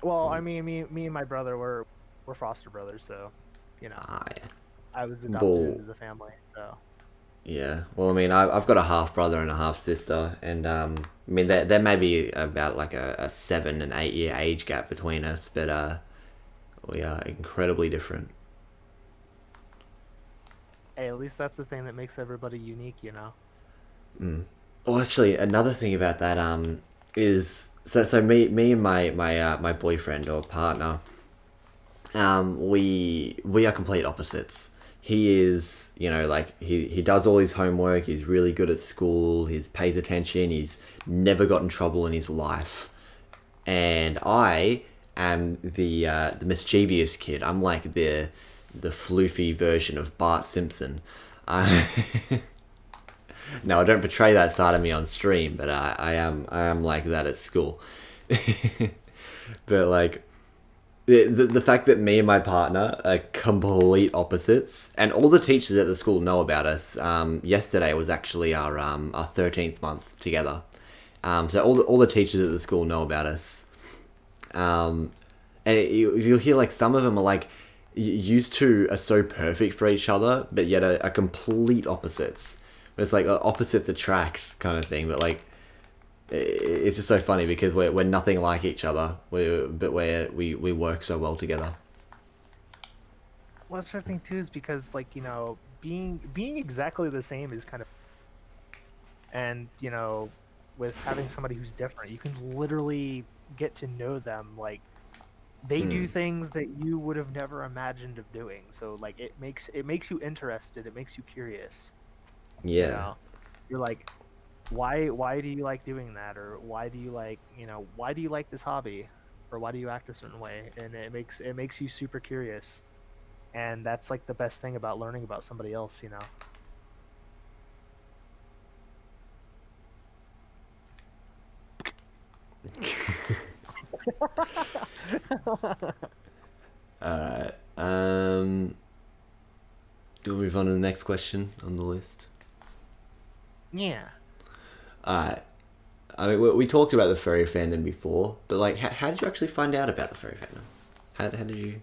Well, I mean, me and my brother were foster brothers, so you know, Ah, yeah. I was adopted Well, into the family. So yeah. Well, I mean, I've got a half brother and a half sister, and I mean, there may be about like a 7 and 8 year age gap between us, but we are incredibly different. hey, at least that's the thing that makes everybody unique, you know. Well, actually, another thing about that is so me and my boyfriend or partner, we are complete opposites. He is, like he does all his homework. He's really good at school. He pays attention. He's never got in trouble in his life. And I am the mischievous kid. I'm like the floofy version of Bart Simpson. I No, I don't portray that side of me on stream, but I am like that at school. But like the fact that me and my partner are complete opposites, and all the teachers at the school know about us. Yesterday was actually our 13th month together. So all the teachers at the school know about us. Um, and you'll hear like some of them are like used to are so perfect for each other, but yet are complete opposites. It's like opposites attract kind of thing, but like it's just so funny because we're nothing like each other. But we work so well together. Well, that's the thing too, is because like being exactly the same is kind of, and with having somebody who's different, you can literally get to know them. Like they do things that you would have never imagined of doing. So like it makes you interested. It makes you curious. You Yeah, know, you're like, why do you like doing that, or why do you like this hobby, or why do you act a certain way, and it makes you super curious, and that's like the best thing about learning about somebody else. um, do we move on to the next question on the list? Yeah. Alright. I mean, we talked about the furry fandom before, but like, how did you actually find out about the furry fandom? How did you?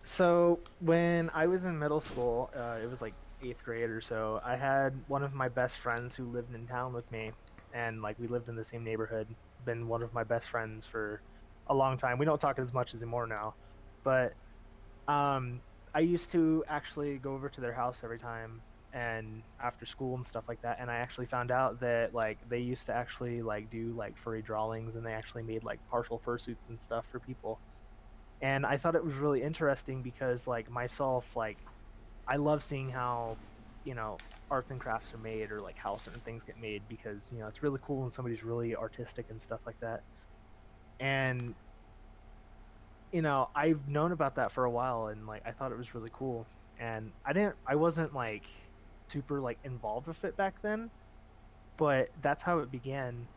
So when I was in middle school, it was like eighth grade or so. I had one of my best friends who lived in town with me, and like we lived in the same neighborhood. Been one of my best friends for a long time. We don't talk as much as anymore now, but Um, I used to actually go over to their house every time and after school and stuff like that, and I actually found out that like they used to actually like do like furry drawings, and they actually made like partial fursuits and stuff for people. And I thought it was really interesting because like myself, like I love seeing how, you know, arts and crafts are made, or like how certain things get made, because it's really cool when somebody's really artistic and stuff like that. And I've known about that for a while, and like I thought it was really cool. And I wasn't like super like involved with it back then, but that's how it began.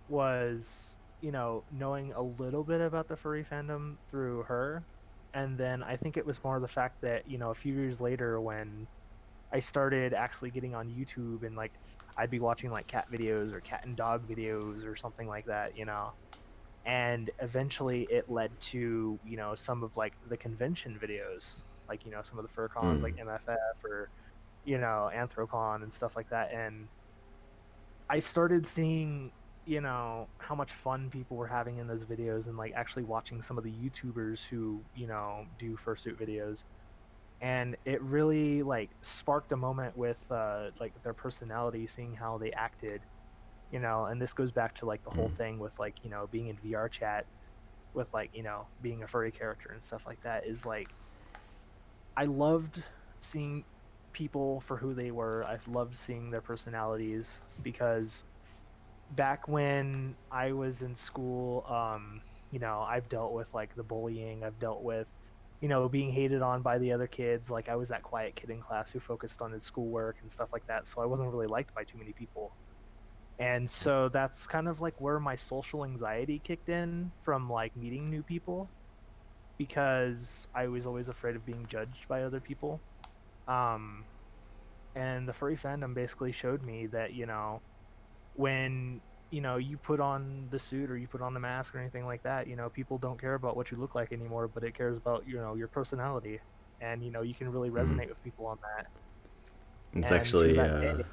Was knowing a little bit about the furry fandom through her. And then I think it was more the fact that, a few years later when I started actually getting on YouTube and like I'd be watching like cat videos or cat and dog videos or something like that. And eventually it led to, some of like the convention videos, like, some of the fur cons Mm. like MFF or, Anthropon and stuff like that. And I started seeing, how much fun people were having in those videos and like actually watching some of the YouTubers who, do fursuit videos. And it really like sparked a moment with like their personality, seeing how they acted, and this goes back to like the whole Mm. thing with like, being in VR chat with like, being a furry character and stuff like that is like I loved seeing people for who they were. I've loved seeing their personalities because back when I was in school, I've dealt with like the bullying. I've dealt with, being hated on by the other kids. Like I was that quiet kid in class who focused on his schoolwork and stuff like that. So I wasn't really liked by too many people. And so that's kind of like where my social anxiety kicked in from like meeting new people because I was always afraid of being judged by other people. Um, and the furry fandom basically showed me that, when you put on the suit or you put on the mask or anything like that, people don't care about what you look like anymore, but it cares about your personality, and you can really Mm. resonate with people on that. It's And to actually that day,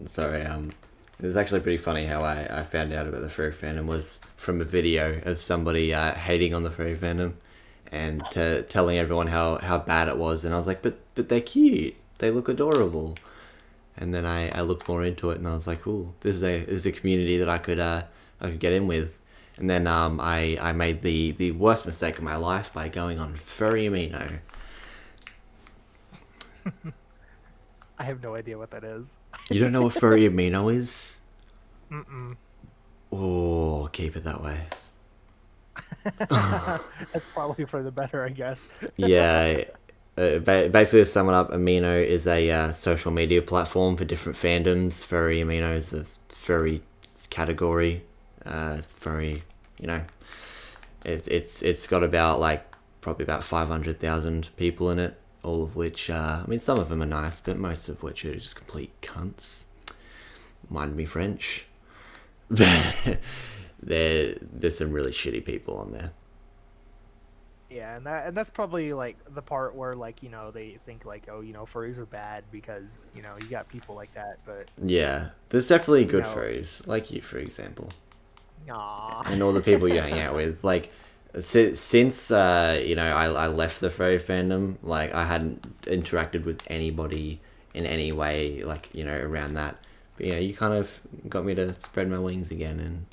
sorry, it was actually pretty funny how I found out about the furry fandom was from a video of somebody hating on the furry fandom and telling everyone how bad it was, and I was like, but they're cute, they look adorable, and then I looked more into it, and I was like, ooh, this is a community that I could get in with, and then I made the worst mistake of my life by going on Furry Amino. I have no idea what that is. You don't know what Furry Amino is? Mm-mm. Oh, keep it that way. That's probably for the better, I guess. Yeah, basically to sum it up, Amino is a social media platform for different fandoms. Furry Amino is a furry category. Furry, you know, it's got about like probably about 500,000 people in it. All of which, I mean, some of them are nice, but most of which are just complete cunts. Mind me French. There's some really shitty people on there. Yeah, and that's probably like the part where like they think like, oh, furries are bad because you got people like that, but Yeah, there's definitely you good know furries, like you, for example, Aw. and all the people you hang out with. Like, since I left the furry fandom, like I hadn't interacted with anybody in any way, like around that. But yeah, you kind of got me to spread my wings again,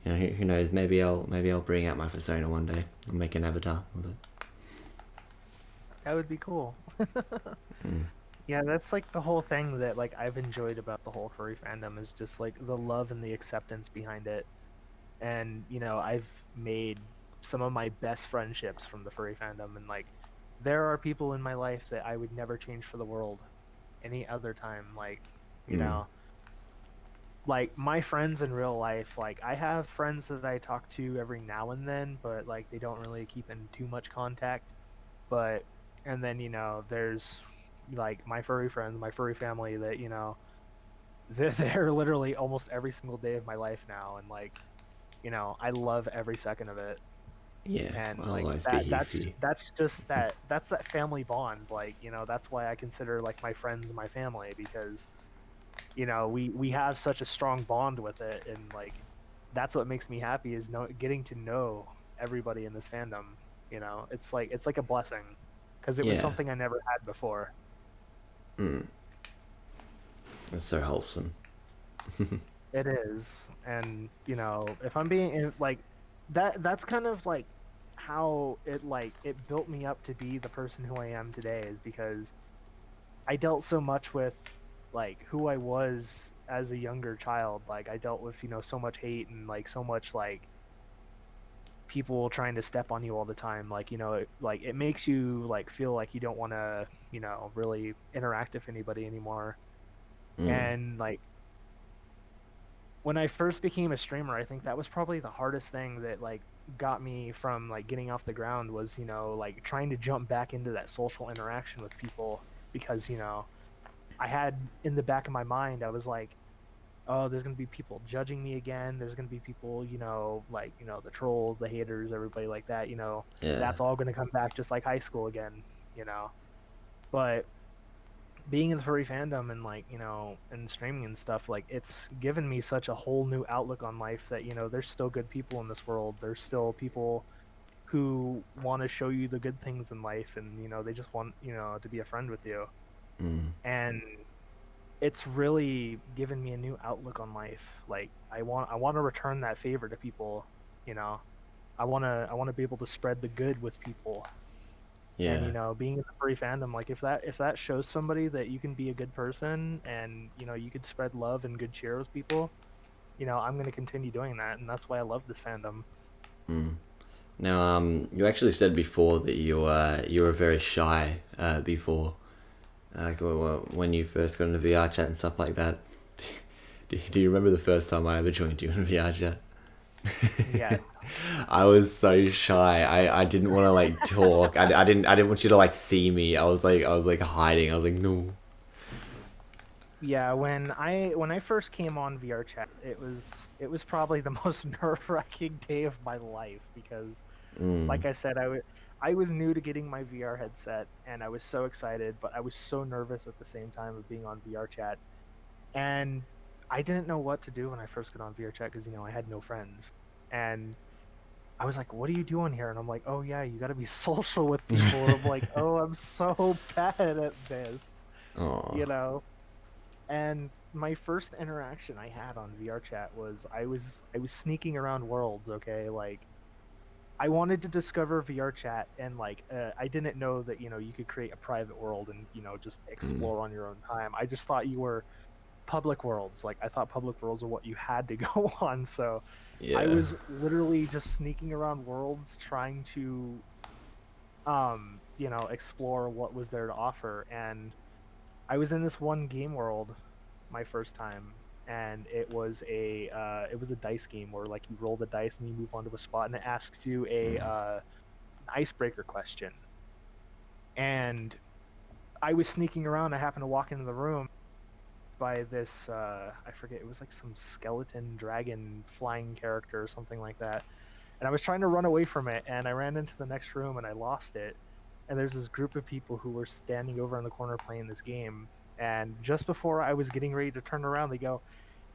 and who knows? Maybe I'll bring out my persona one day. I'll make an avatar of it. That would be cool. Mm. Yeah, that's like the whole thing that like I've enjoyed about the whole furry fandom is just like the love and the acceptance behind it. And I've made some of my best friendships from the furry fandom, and like there are people in my life that I would never change for the world any other time. Like, you Mm. know, like my friends in real life, like I have friends that I talk to every now and then, but like they don't really keep in too much contact. But and then there's like my furry friends, my furry family that they're there literally almost every single day of my life now, and like I love every second of it. Yeah, And I'll like always be that here for you. that's just that's that family bond. Like that's why I consider like my friends my family, because we have such a strong bond with it, and like that's what makes me happy is getting to know everybody in this fandom. It's like a blessing because it was Yeah. something I never had before. Mm. That's so wholesome. It is. And if I'm being like that's kind of like how it built me up to be the person who I am today, is because I dealt so much with like who I was as a younger child. Like I dealt with, so much hate and like so much like people trying to step on you all the time. Like, like it makes you like feel like you don't want to, really interact with anybody anymore. Mm. And like when I first became a streamer, I think that was probably the hardest thing that like got me from like getting off the ground was, like trying to jump back into that social interaction with people because, I had in the back of my mind, I was like, oh, there's going to be people judging me again. There's going to be people, like, the trolls, the haters, everybody like that, Yeah. that's all going to come back just like high school again, you know. But being in the furry fandom and like and streaming and stuff, like it's given me such a whole new outlook on life that there's still good people in this world. There's still people who want to show you the good things in life, and they just want to be a friend with you. Mm. And it's really given me a new outlook on life. Like I want to return that favor to people. you know I want to be able to spread the good with people. And Yeah. being in the furry fandom, like if that shows somebody that you can be a good person and you could spread love and good cheer with people, I'm going to continue doing that, and that's why I love this fandom. Mm. Now, you actually said before that you were very shy before, like when you first got into VR chat and stuff like that. Do you remember the first time I ever joined you in VR chat? Yeah. I was so shy. I didn't want to like talk. I didn't want you to like see me. I was like hiding. I was like no. Yeah, when I first came on VR chat, it was probably the most nerve-wracking day of my life because, Mm. like I said, I was new to getting my VR headset, and I was so excited, but I was so nervous at the same time of being on VR chat. And I didn't know what to do when I first got on VR chat because I had no friends. And I was like, "What are you doing here?" And I'm like, "Oh yeah, you got to be social with people." And I'm like, "Oh, I'm so bad at this," Oh. you know. And my first interaction I had on VR chat was I was sneaking around worlds. Okay, like I wanted to discover VR chat, and like I didn't know that you could create a private world and just Mm. explore on your own time. I just thought you were public worlds. Like I thought public worlds are what you had to go on. So I Yeah. was literally just sneaking around worlds trying to explore what was there to offer. And I was in this one game world my first time, and it was a dice game where like you roll the dice and you move on to a spot, and it asks you an icebreaker question. And I was sneaking around. I happened to walk into the room by this I forget, it was like some skeleton dragon flying character or something like that. And I was trying to run away from it, and I ran into the next room and I lost it. And there's this group of people who were standing over in the corner playing this game. And just before I was getting ready to turn around, they go,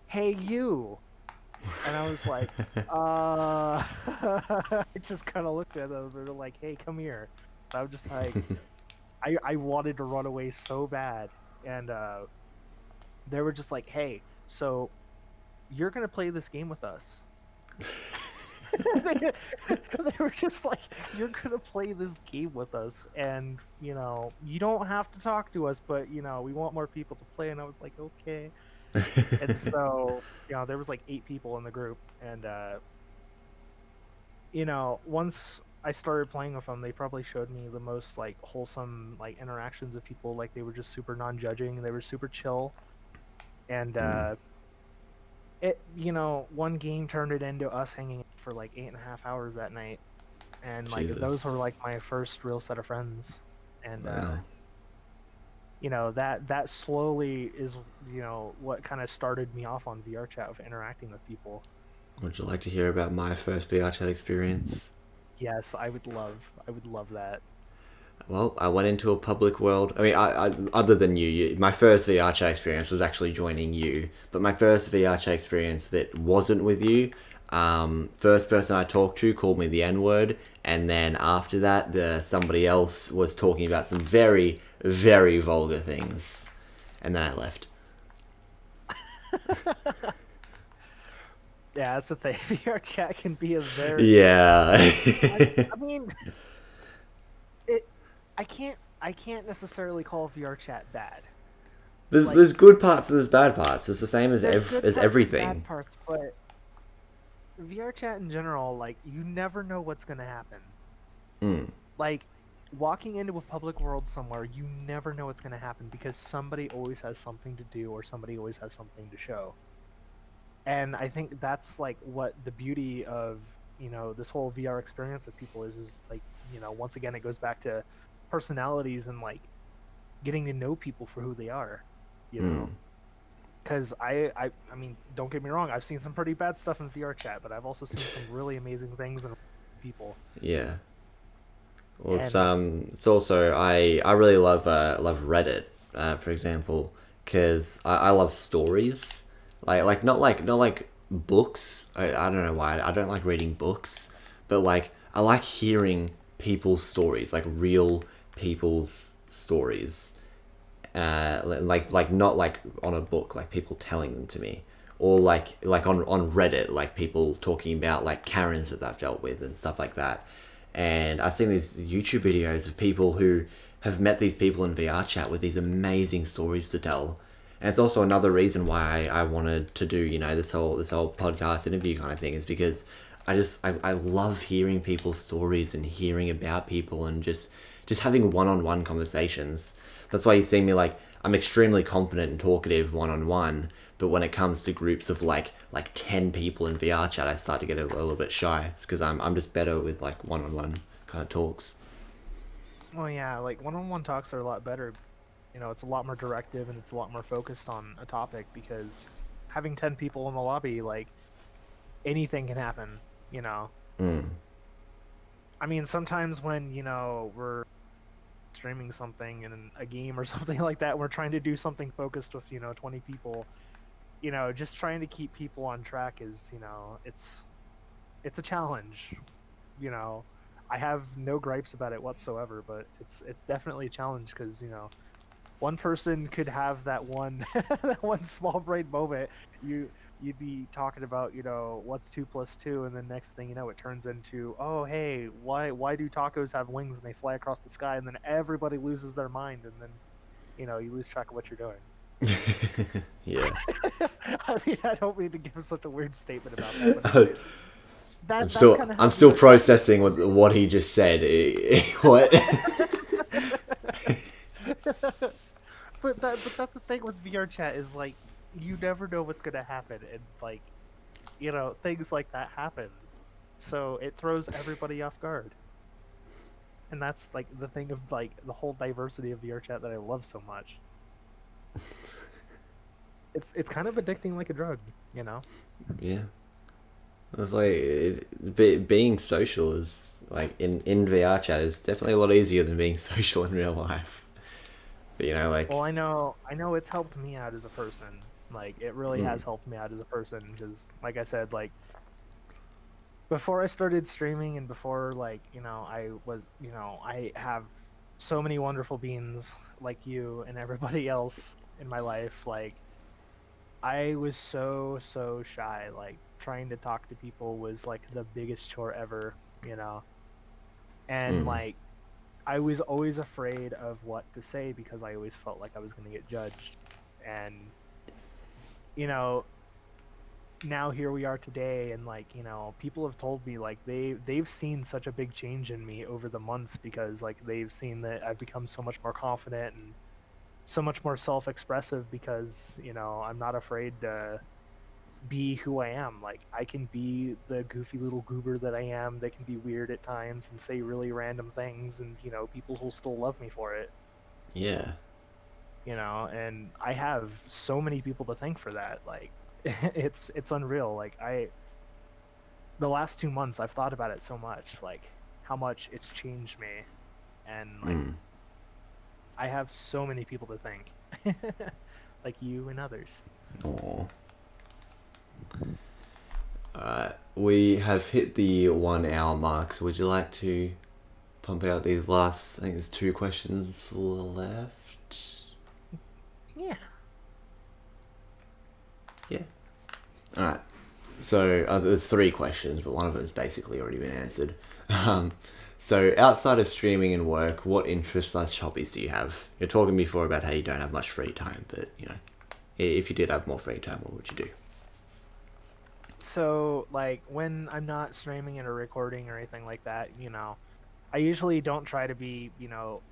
"Hey, you!" And I was like, I just kind of looked at them. They're like, "Hey, come here." And I was just like, I wanted to run away so bad. And they were just like, "Hey, so you're gonna play this game with us." they, they were just like, "You're gonna play this game with us, and you don't have to talk to us, but we want more people to play." And I was like, "Okay." And so there was like 8 people in the group, and once I started playing with them, they probably showed me the most like wholesome like interactions with people. Like they were just super non-judging, they were super chill. And Mm. one game turned it into us hanging out for like 8.5 hours that night. And like those Jesus. were like my first real set of friends. And Wow. that slowly is what kind of started me off on VR chat with interacting with people. Would you like to hear about my first VR chat experience? Yes, I would love that. Well, I went into a public world. I mean, other than my first VR chat experience was actually joining you. But my first VR chat experience that wasn't with you, first person I talked to called me the N word, and then after that, somebody else was talking about some very, very vulgar things, and then I left. Yeah, that's the thing. VR chat can be a very Yeah. I mean, it I can't necessarily call VR chat bad. Like there's good parts and there's bad parts. It's the same as there's good as parts and bad everything. parts, but VR chat in general, like you never know what's gonna happen. Mm. Like walking into a public world somewhere, you never know what's gonna happen because somebody always has something to do or somebody always has something to show. And I think that's like what the beauty of, this whole VR experience with people is like, once again it goes back to personalities and like getting to know people for who they are, you Mm, know. Because I mean, don't get me wrong, I've seen some pretty bad stuff in VR chat, but I've also seen some really amazing things in people. yeah. Well, And it's also I really love Reddit, for example, because I love stories, like not like books. I don't know why I don't like reading books, but like I like hearing people's stories, like real people's stories, like not like on a book, like people telling them to me, or like on Reddit, like people talking about like Karens that they've dealt with and stuff like that. And I've seen these YouTube videos of people who have met these people in VR chat with these amazing stories to tell. And it's also another reason why I wanted to do, this whole podcast interview kind of thing, is because I love hearing people's stories and hearing about people and just having one-on-one conversations. That's why you see me, like, I'm extremely confident and talkative one-on-one, but when it comes to groups of like 10 people in VR chat, I start to get a little bit shy. It's because I'm just better with like one-on-one kind of talks. well, yeah, like one-on-one talks are a lot better. It's a lot more directive and it's a lot more focused on a topic because having 10 people in the lobby, like anything can happen, you know. Mm. I mean, sometimes when, we're streaming something in a game or something like that, we're trying to do something focused with, 20 people, just trying to keep people on track is, it's a challenge, you know. I have no gripes about it whatsoever, but it's definitely a challenge because, one person could have that one that one small brain moment. You'd be talking about, what's 2 plus 2, and then next thing you know, it turns into, oh hey, why do tacos have wings and they fly across the sky? And then everybody loses their mind, and then you lose track of what you're doing. Yeah. I mean, I don't mean to give such a weird statement about that, but it, I'm that's still kind of I'm how still VR chat is. processing what he just said. What? But that's the thing with VR chat is like you never know what's gonna happen, and like things like that happen, so it throws everybody off guard, and that's like the thing of like the whole diversity of VR chat that I love so much. It's kind of addicting like a drug, you know. Yeah. I was like, being social is like in VR chat is definitely a lot easier than being social in real life. But Well, like, I know it's helped me out as a person. Like it really mm, has helped me out as a person because, like I said, like before I started streaming and before like I was I have so many wonderful beings like you and everybody else in my life. Like I was so shy. Like trying to talk to people was like the biggest chore ever, you know. And mm, like I was always afraid of what to say because I always felt like I was going to get judged. And you know, now here we are today, and like people have told me like they've seen such a big change in me over the months because like they've seen that I've become so much more confident and so much more self-expressive because I'm not afraid to be who I am. Like I can be the goofy little goober that I am that can be weird at times and say really random things, and people will still love me for it. yeah, And I have so many people to thank for that. Like it's unreal. Like the last 2 months I've thought about it so much, like how much it's changed me, and like mm. I have so many people to thank, like you and others. Aw. We have hit the 1 hour mark. So would you like to pump out these last? I think there's 2 questions left. Yeah. Yeah. All right. So there's 3 questions, but one of them has basically already been answered. Um, so outside of streaming and work, what interests/hobbies do you have? You're talking before about how you don't have much free time, but if you did have more free time, what would you do? So like when I'm not streaming or recording or anything like that, I usually don't try to be,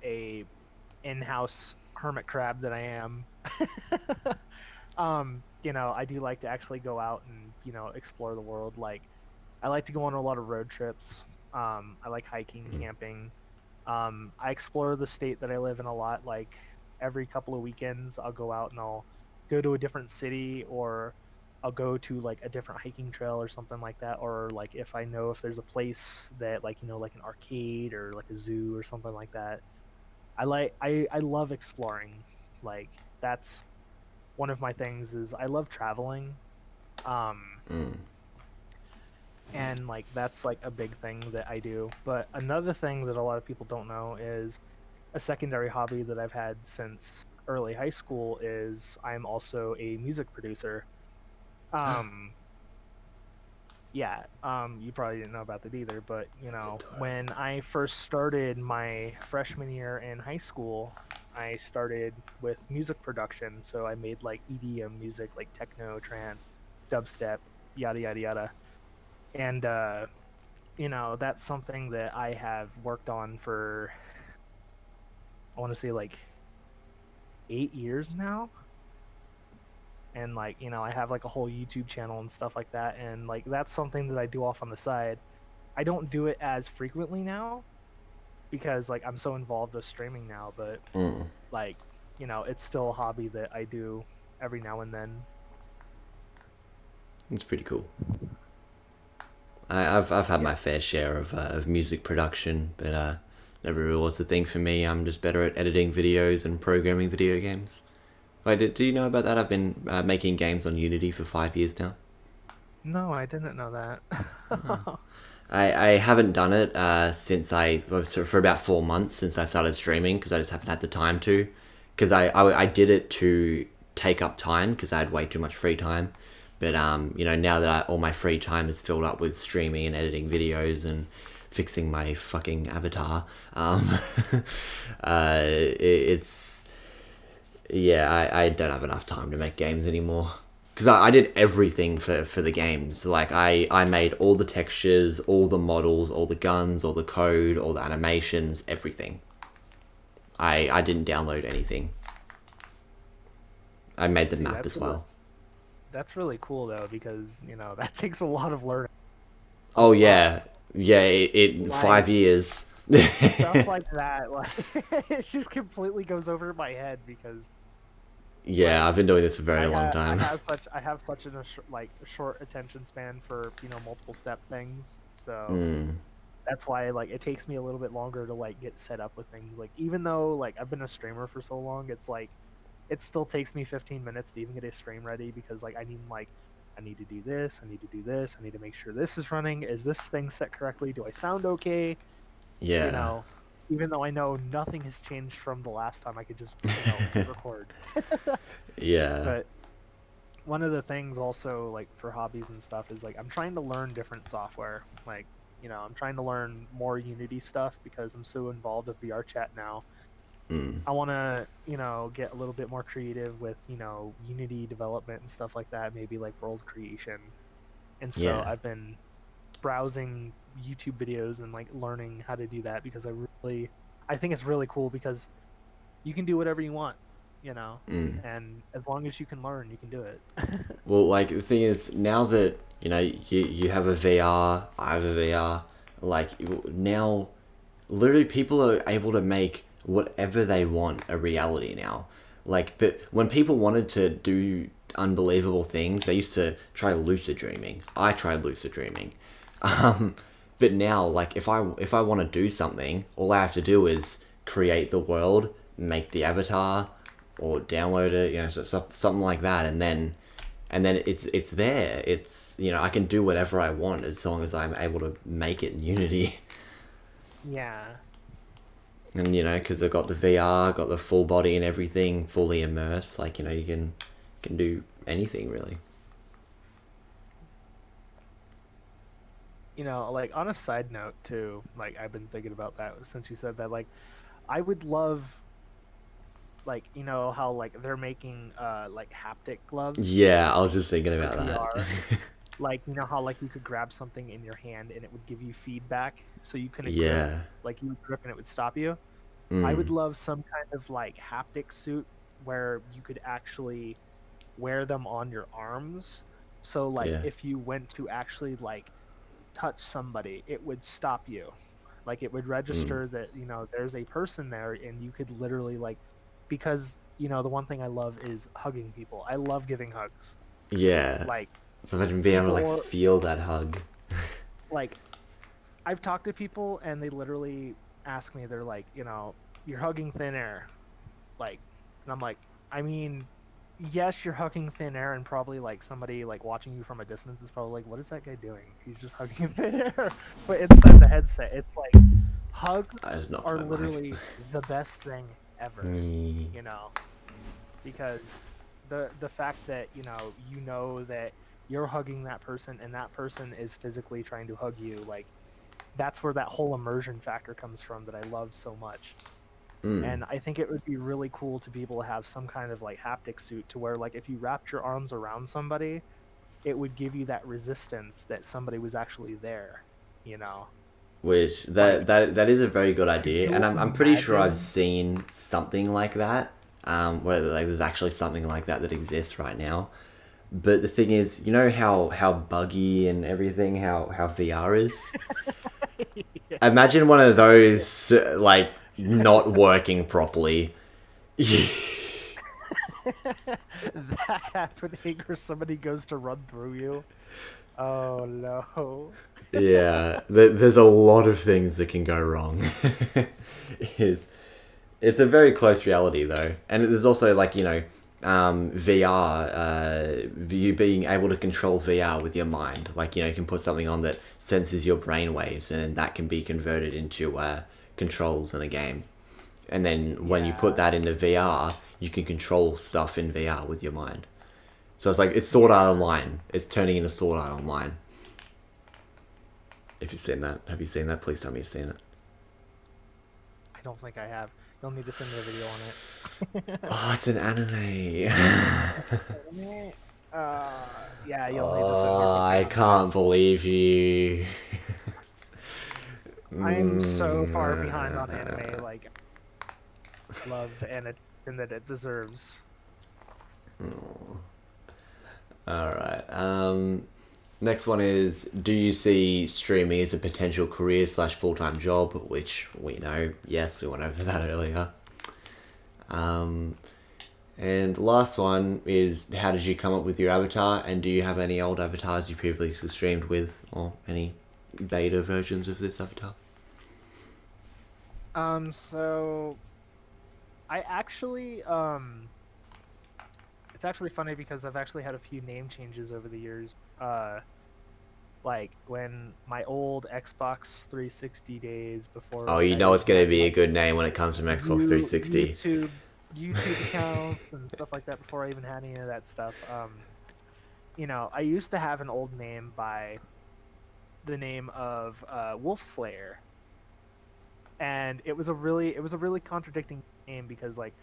a in-house hermit crab that I am. I do like to actually go out and explore the world. Like I like to go on a lot of road trips. I like hiking, camping. I explore the state that I live in a lot. Like every couple of weekends, I'll go out and I'll go to a different city, or I'll go to like a different hiking trail or something like that. Or like if I know if there's a place that like like an arcade or like a zoo or something like that. I love exploring. Like that's one of my things is I love traveling. Um, Mm. and like that's like a big thing that I do. But another thing that a lot of people don't know is a secondary hobby that I've had since early high school is I'm also a music producer. Um, yeah, you probably didn't know about that either, but when I first started my freshman year in high school, I started with music production. So I made like EDM music, like techno, trance, dubstep, yada yada yada. And that's something that I have worked on for I want to say like 8 years now. And like, I have like a whole YouTube channel and stuff like that. And like that's something that I do off on the side. I don't do it as frequently now because like I'm so involved with streaming now, but Mm. like, it's still a hobby that I do every now and then. It's pretty cool. I've had Yeah. my fair share of music production, but never really was the thing for me. I'm just better at editing videos and programming video games. Like, do you know about that? I've been making games on Unity for 5 years now. No, I didn't know that. I haven't done it since for about 4 months since I started streaming because I just haven't had the time to. Because I did it to take up time because I had way too much free time. But now that all my free time is filled up with streaming and editing videos and fixing my fucking avatar, it's yeah, I don't have enough time to make games anymore. Because I did everything for the games. Like, I made all the textures, all the models, all the guns, all the code, all the animations, everything. I didn't download anything. I made the See, map as well. that's really cool though because, that takes a lot of learning. A Oh, lot. yeah. Yeah, it Like 5 years. stuff like that, like it just completely goes over my head because Yeah, like I've been doing this a very long I time. have such like a short attention span for multiple step things. So Mm, that's why like it takes me a little bit longer to like get set up with things. Like even though like I've been a streamer for so long, it's like it still takes me 15 minutes to even get a stream ready because like I need to do this, I need to do this, I need to make sure this is running. Is this thing set correctly? Do I sound okay? You yeah. know, even though I know nothing has changed from the last time I could just, hit record. Yeah. But one of the things also like for hobbies and stuff is like I'm trying to learn different software. Like, I'm trying to learn more Unity stuff because I'm so involved with VR chat now. Mm, I want to, get a little bit more creative with, Unity development and stuff like that, maybe like world creation. And so yeah. I've been browsing YouTube videos and like learning how to do that because I think it's really cool because you can do whatever you want, Mm. and as long as you can learn, you can do it. Well, like the thing is, now that you have a VR, I have a VR. Like now, literally, people are able to make whatever they want a reality now. Like, but when people wanted to do unbelievable things, they used to try lucid dreaming. I tried lucid dreaming. Um, but now, like, if I want to do something, all I have to do is create the world, make the avatar, or download it, something like that, and then it's there. It's I can do whatever I want as long as I'm able to make it in Unity. Yeah. And because they've got the VR, got the full body and everything, fully immersed. Like you can do anything really. Like on a side note too, like I've been thinking about that since you said that. Like I would love, like how like they're making like haptic gloves Yeah, I was just thinking for about that. VR. Like how like you could grab something in your hand and it would give you feedback, so you couldn't grip. Yeah. Like you would grip and it would stop you. I would Mm. love some kind of like haptic suit where you could actually wear them on your arms. So like Yeah. if you went to actually like touch somebody, it would stop you. Like it would Mm. register that, there's a person there and you could literally like because, the one thing I love is hugging people. I love giving hugs. Yeah. Like So imagine being able to like people feel that hug. like I've talked to people and they literally ask me, they're like, you're hugging thin air. Like, and I'm like, I mean, yes, you're hugging thin air, and probably like somebody like watching you from a distance is probably like, what is that guy doing? He's just hugging thin air. But inside the headset, it's like hugs I just knocked are my mic. literally the best thing ever, Mm. you know, because the fact that you know that you're hugging that person and that person is physically trying to hug you, like that's where that whole immersion factor comes from that I love so much. Mm. And I think it would be really cool to be able to have some kind of like haptic suit to where like if you wrapped your arms around somebody, it would give you that resistance that somebody was actually there, you know? Which Like that is a very good could idea, and you I'm pretty sure I've imagine? seen something like that. Where like there's actually something like that that exists right now. But the thing is, you know how buggy and everything, how VR is. Yeah. Imagine one of those like not working properly. That happening or somebody goes to run through you. Oh no. Yeah, there's a lot of things that can go wrong. it's, it's a very close reality though, and there's also like VR, you being able to control VR with your mind. Like you can put something on that senses your brain waves, and that can be converted into controls in a game. And then when you put Yeah. that into VR, you can control stuff in VR with your mind. So it's like it's Sword Art Yeah. Online. It's turning into Sword Art Online. If you've seen that, have you seen that? Please tell me you've seen it. I don't think I have. You'll need to send me a video on it. Oh, it's an anime. Anime? Yeah, you'll need to send me Oh, something I on that. can't believe you. I'm so Mm, far behind on anime, like love and attention that it deserves. all right. Next one is: do you see streaming as a potential career slash full time job? Which we know, yes, we went over that earlier. Um, and the last one is: how did you come up with your avatar? And do you have any old avatars you previously streamed with, or any beta versions of this avatar? So I actually it's actually funny because I've actually had a few name changes over the years. Like when my old Xbox 360 days before Oh, like you I know it's even gonna had be a like good name when it comes from Xbox 360. YouTube accounts and stuff like that before I even had any of that stuff. I used to have an old name by the name of Wolf Slayer, and it was a really contradicting name because like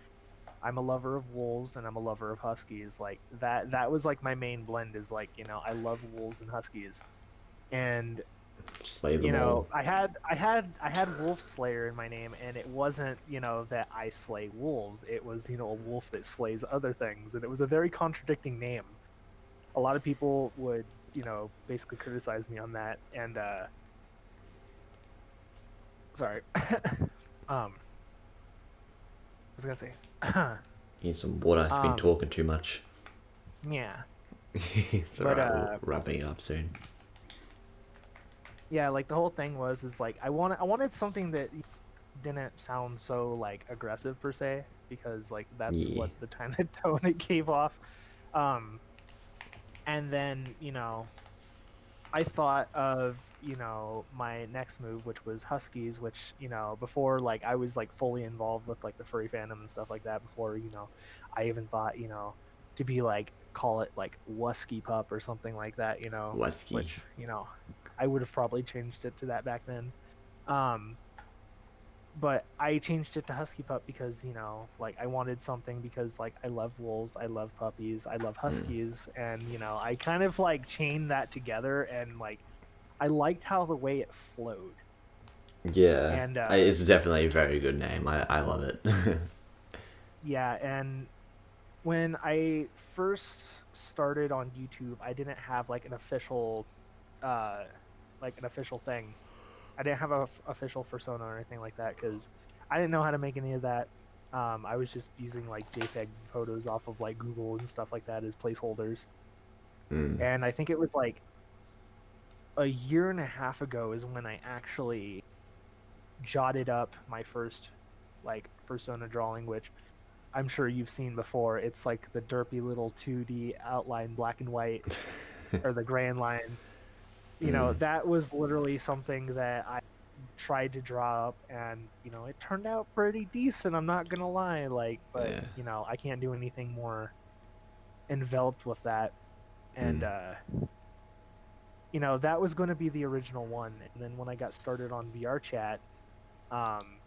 I'm a lover of wolves and I'm a lover of huskies. Like that was like my main blend is like I love wolves and huskies, and Slay them all. I had Wolf Slayer in my name, and it wasn't that I slay wolves. It was a wolf that slays other things, and it was a very contradicting name. A lot of people would basically criticize me on that, and sorry, I was gonna say, You need some water. You've been um, talking too much. yeah, It's but alright. We'll wrapping it up soon. yeah, like the whole thing is like I wanted something that didn't sound so like aggressive per se because like that's Yeah. what the kind of tone it gave off. Um, and then I thought of my next move, which was Huskies, which before like I was like fully involved with like the furry fandom and stuff like that. Before I even thought to be like call it like Wusky Pup or something like that. Wesky. Which I would have probably changed it to that back then. Um, but I changed it to Husky Pup because like I wanted something because like I love wolves, I love puppies, I love huskies, and I kind of like chained that together, and like I liked how the way it flowed. Yeah. And It's definitely a very good name. I love it. yeah, and when I first started on YouTube, I didn't have like uh, an official thing. I didn't have a official persona or anything like that because I didn't know how to make any of that. I was just using like JPEG photos off of like Google and stuff like that as placeholders. Mm. And I think it was like a year and a half ago is when I actually jotted up my first like persona drawing, which I'm sure you've seen before. It's like the derpy little 2D outline, black and white, or the gray and line. Mm. That was literally something that I tried to draw up, and it turned out pretty decent. I'm not gonna lie, but Yeah. I can't do anything more enveloped with that. And Mm. that was going to be the original one. And then when I got started on VR chat, um,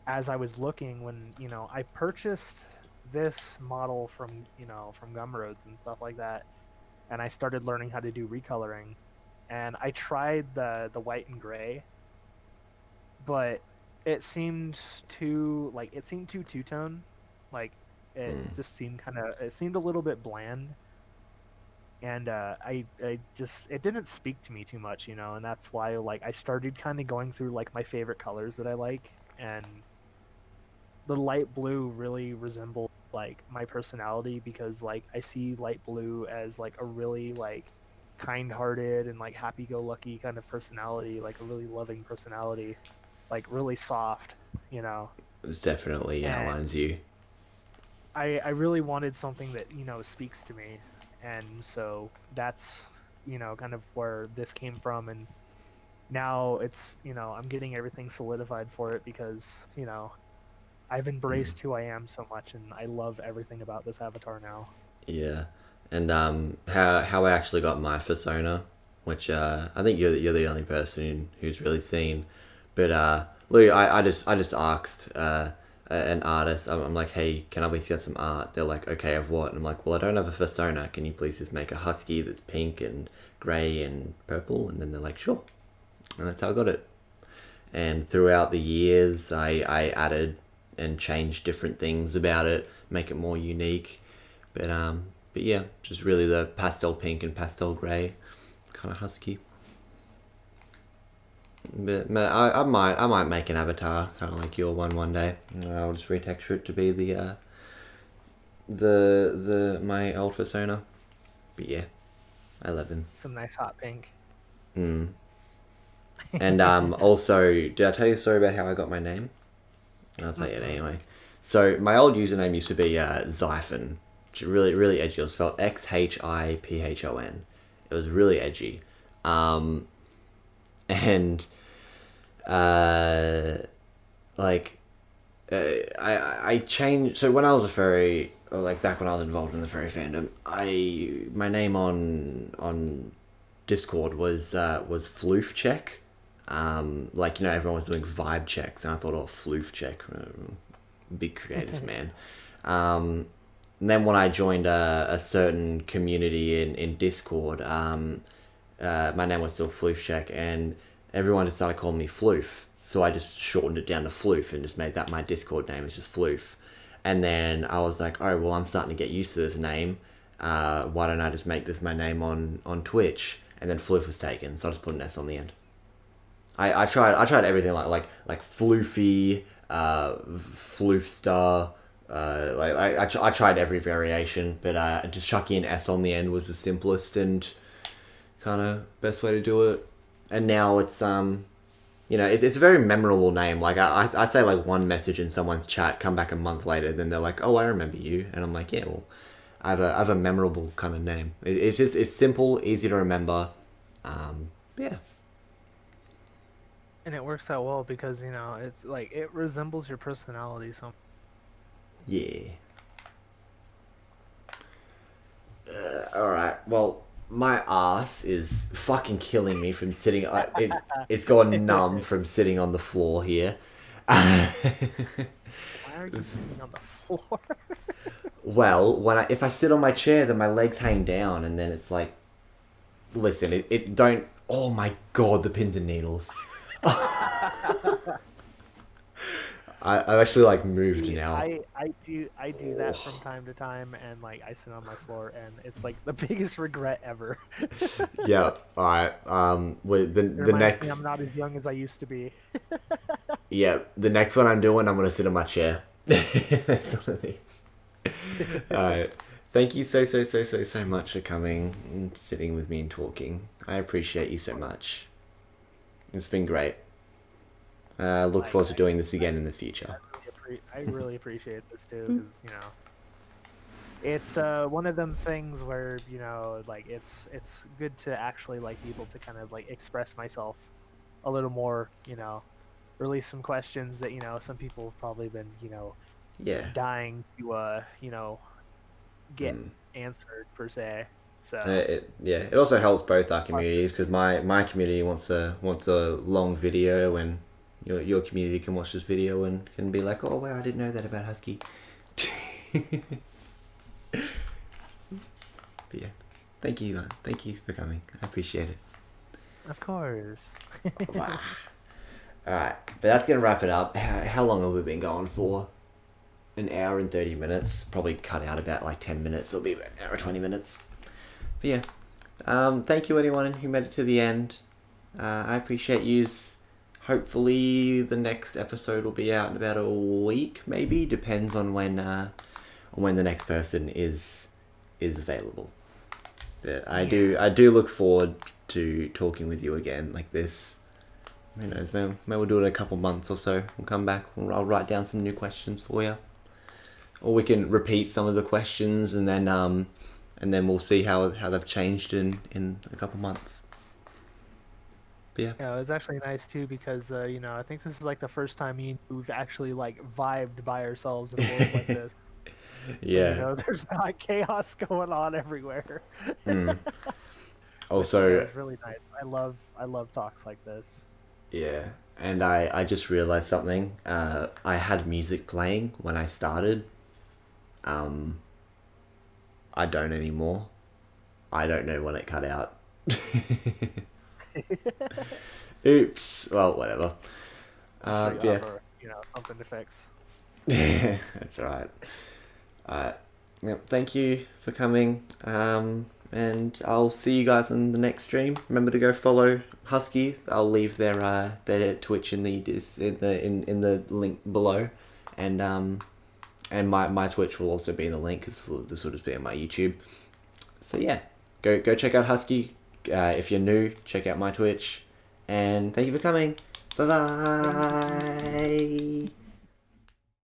as I was looking, when I purchased this model from Gumroads and stuff like that, and I started learning how to do recoloring, and I tried the white and gray, but it seemed too two tone, like it Mm. just seemed it seemed a little bit bland, and I just it didn't speak to me too much, and that's why like I started kind of going through like my favorite colors that I like, and the light blue really resembled like my personality because like I see light blue as like a really like kind-hearted and like happy-go-lucky kind of personality, like a really loving personality, like really soft, you know. It definitely And outlines you. I really wanted something that speaks to me, and so that's kind of where this came from. And now it's I'm getting everything solidified for it because I've Mm. embraced who I am so much, and I love everything about this avatar now. Yeah, and how I actually got my persona, which I think you're the only person who's really seen, but literally I just asked an artist. I'm like, hey, can I please get some art? They're like, okay, of what? And I'm like, well, I don't have a persona. Can you please just make a husky that's pink and grey and purple? And then they're like, sure, and that's how I got it. And throughout the years, I added and changed different things about it, make it more unique. But yeah, just really the pastel pink and pastel grey kind of husky. But I might make an avatar kind of like your one day. I'll just retexture it to be the my old persona. But yeah, I love him. Some nice hot pink. Mm. And also, did I tell you a story about how I got my name? I'll tell you it Mm-mm. anyway. So my old username used to be Xiphon, which is really edgy. It was spelled Xiphon. It was really edgy, um, and uh, like I changed. So when I was a furry, or like back when I was involved in the furry fandom, my name on Discord was Floof Check. Like everyone was doing vibe checks, and I thought, oh, Floof Check, big creative man. Um, and then when I joined a certain community in Discord, my name was still Floof Check, and everyone just started calling me Floof. So I just shortened it down to Floof and just made that my Discord name. It's just Floof. And then I was like, oh, well, I'm starting to get used to this name. Why don't I just make this my name on Twitch? And then Floof was taken, so I just put an S on the end. I tried everything like Floofy, Floofstar. I tried every variation, but just chucking an S on the end was the simplest and kind of best way to do it. And now it's a very memorable name. Like I say like one message in someone's chat, come back a month later, then they're like, oh, I remember you, and I'm like, yeah, well, I have a memorable kind of name. It's simple, easy to remember. Yeah. And it works out well because it's like it resembles your personality. So Yeah. All right. Well, my ass is fucking killing me from sitting. It's gone numb from sitting on the floor here. why are you sitting on the floor? Well, if I sit on my chair, then my legs hang down, and then it's like, listen, it don't. Oh my god, the pins and needles. I've actually like moved See, now. I do that from Oh, time to time, and like I sit on my floor, and it's like the biggest regret ever. yeah. All right. With It the reminds me I'm next, not as young as I used to be. yeah, the next one I'm doing, I'm gonna sit on my chair. That's one of these. All right. Thank you so much for coming and sitting with me and talking. I appreciate you so much. It's been great. Look Like forward to doing this again in the future. I really appreciate this too, because it's one of them things where like it's good to actually like be able to kind of like express myself a little more, release some questions that some people have probably been Yeah. dying to get Mm. answered per se. So Yeah. It also helps both our communities because my community wants a long video, and your community can watch this video and can be like, oh wow, I didn't know that about Husky. But yeah, thank you, man. Thank you for coming. I appreciate it. of course. Wow. All right, but that's gonna wrap it up. How long have we been going for? An hour and 30 minutes. Probably cut out about like 10 minutes. It'll be about an hour and 20 minutes. But yeah, thank you anyone who made it to the end. I appreciate yous. Hopefully the next episode will be out in about a week, maybe. Depends on when the next person is available. But I do look forward to talking with you again like this. Who knows, maybe we'll do it in a couple months or so. We'll come back, I'll write down some new questions for you. Or we can repeat some of the questions and then we'll see how they've changed in a couple months. But yeah. Yeah, it was actually nice too because I think this is like the first time we've actually like vibed by ourselves in a world like this. Where Yeah. there's not chaos going on everywhere. Mm. Which is Also, really nice. I love talks like this. yeah. And I just realized something. I had music playing when I started. Um, I don't anymore. I don't know when it cut out. Oops. Well, whatever. I'm sure you'll Yeah. have something to fix. That's alright. Alright. Yep, thank you for coming. And I'll see you guys in the next stream. Remember to go follow Husky. I'll leave their Twitch in the link below, and my Twitch will also be in the link because this will just be on my YouTube. So yeah, go check out Husky. If you're new, check out my Twitch. And thank you for coming. Bye bye.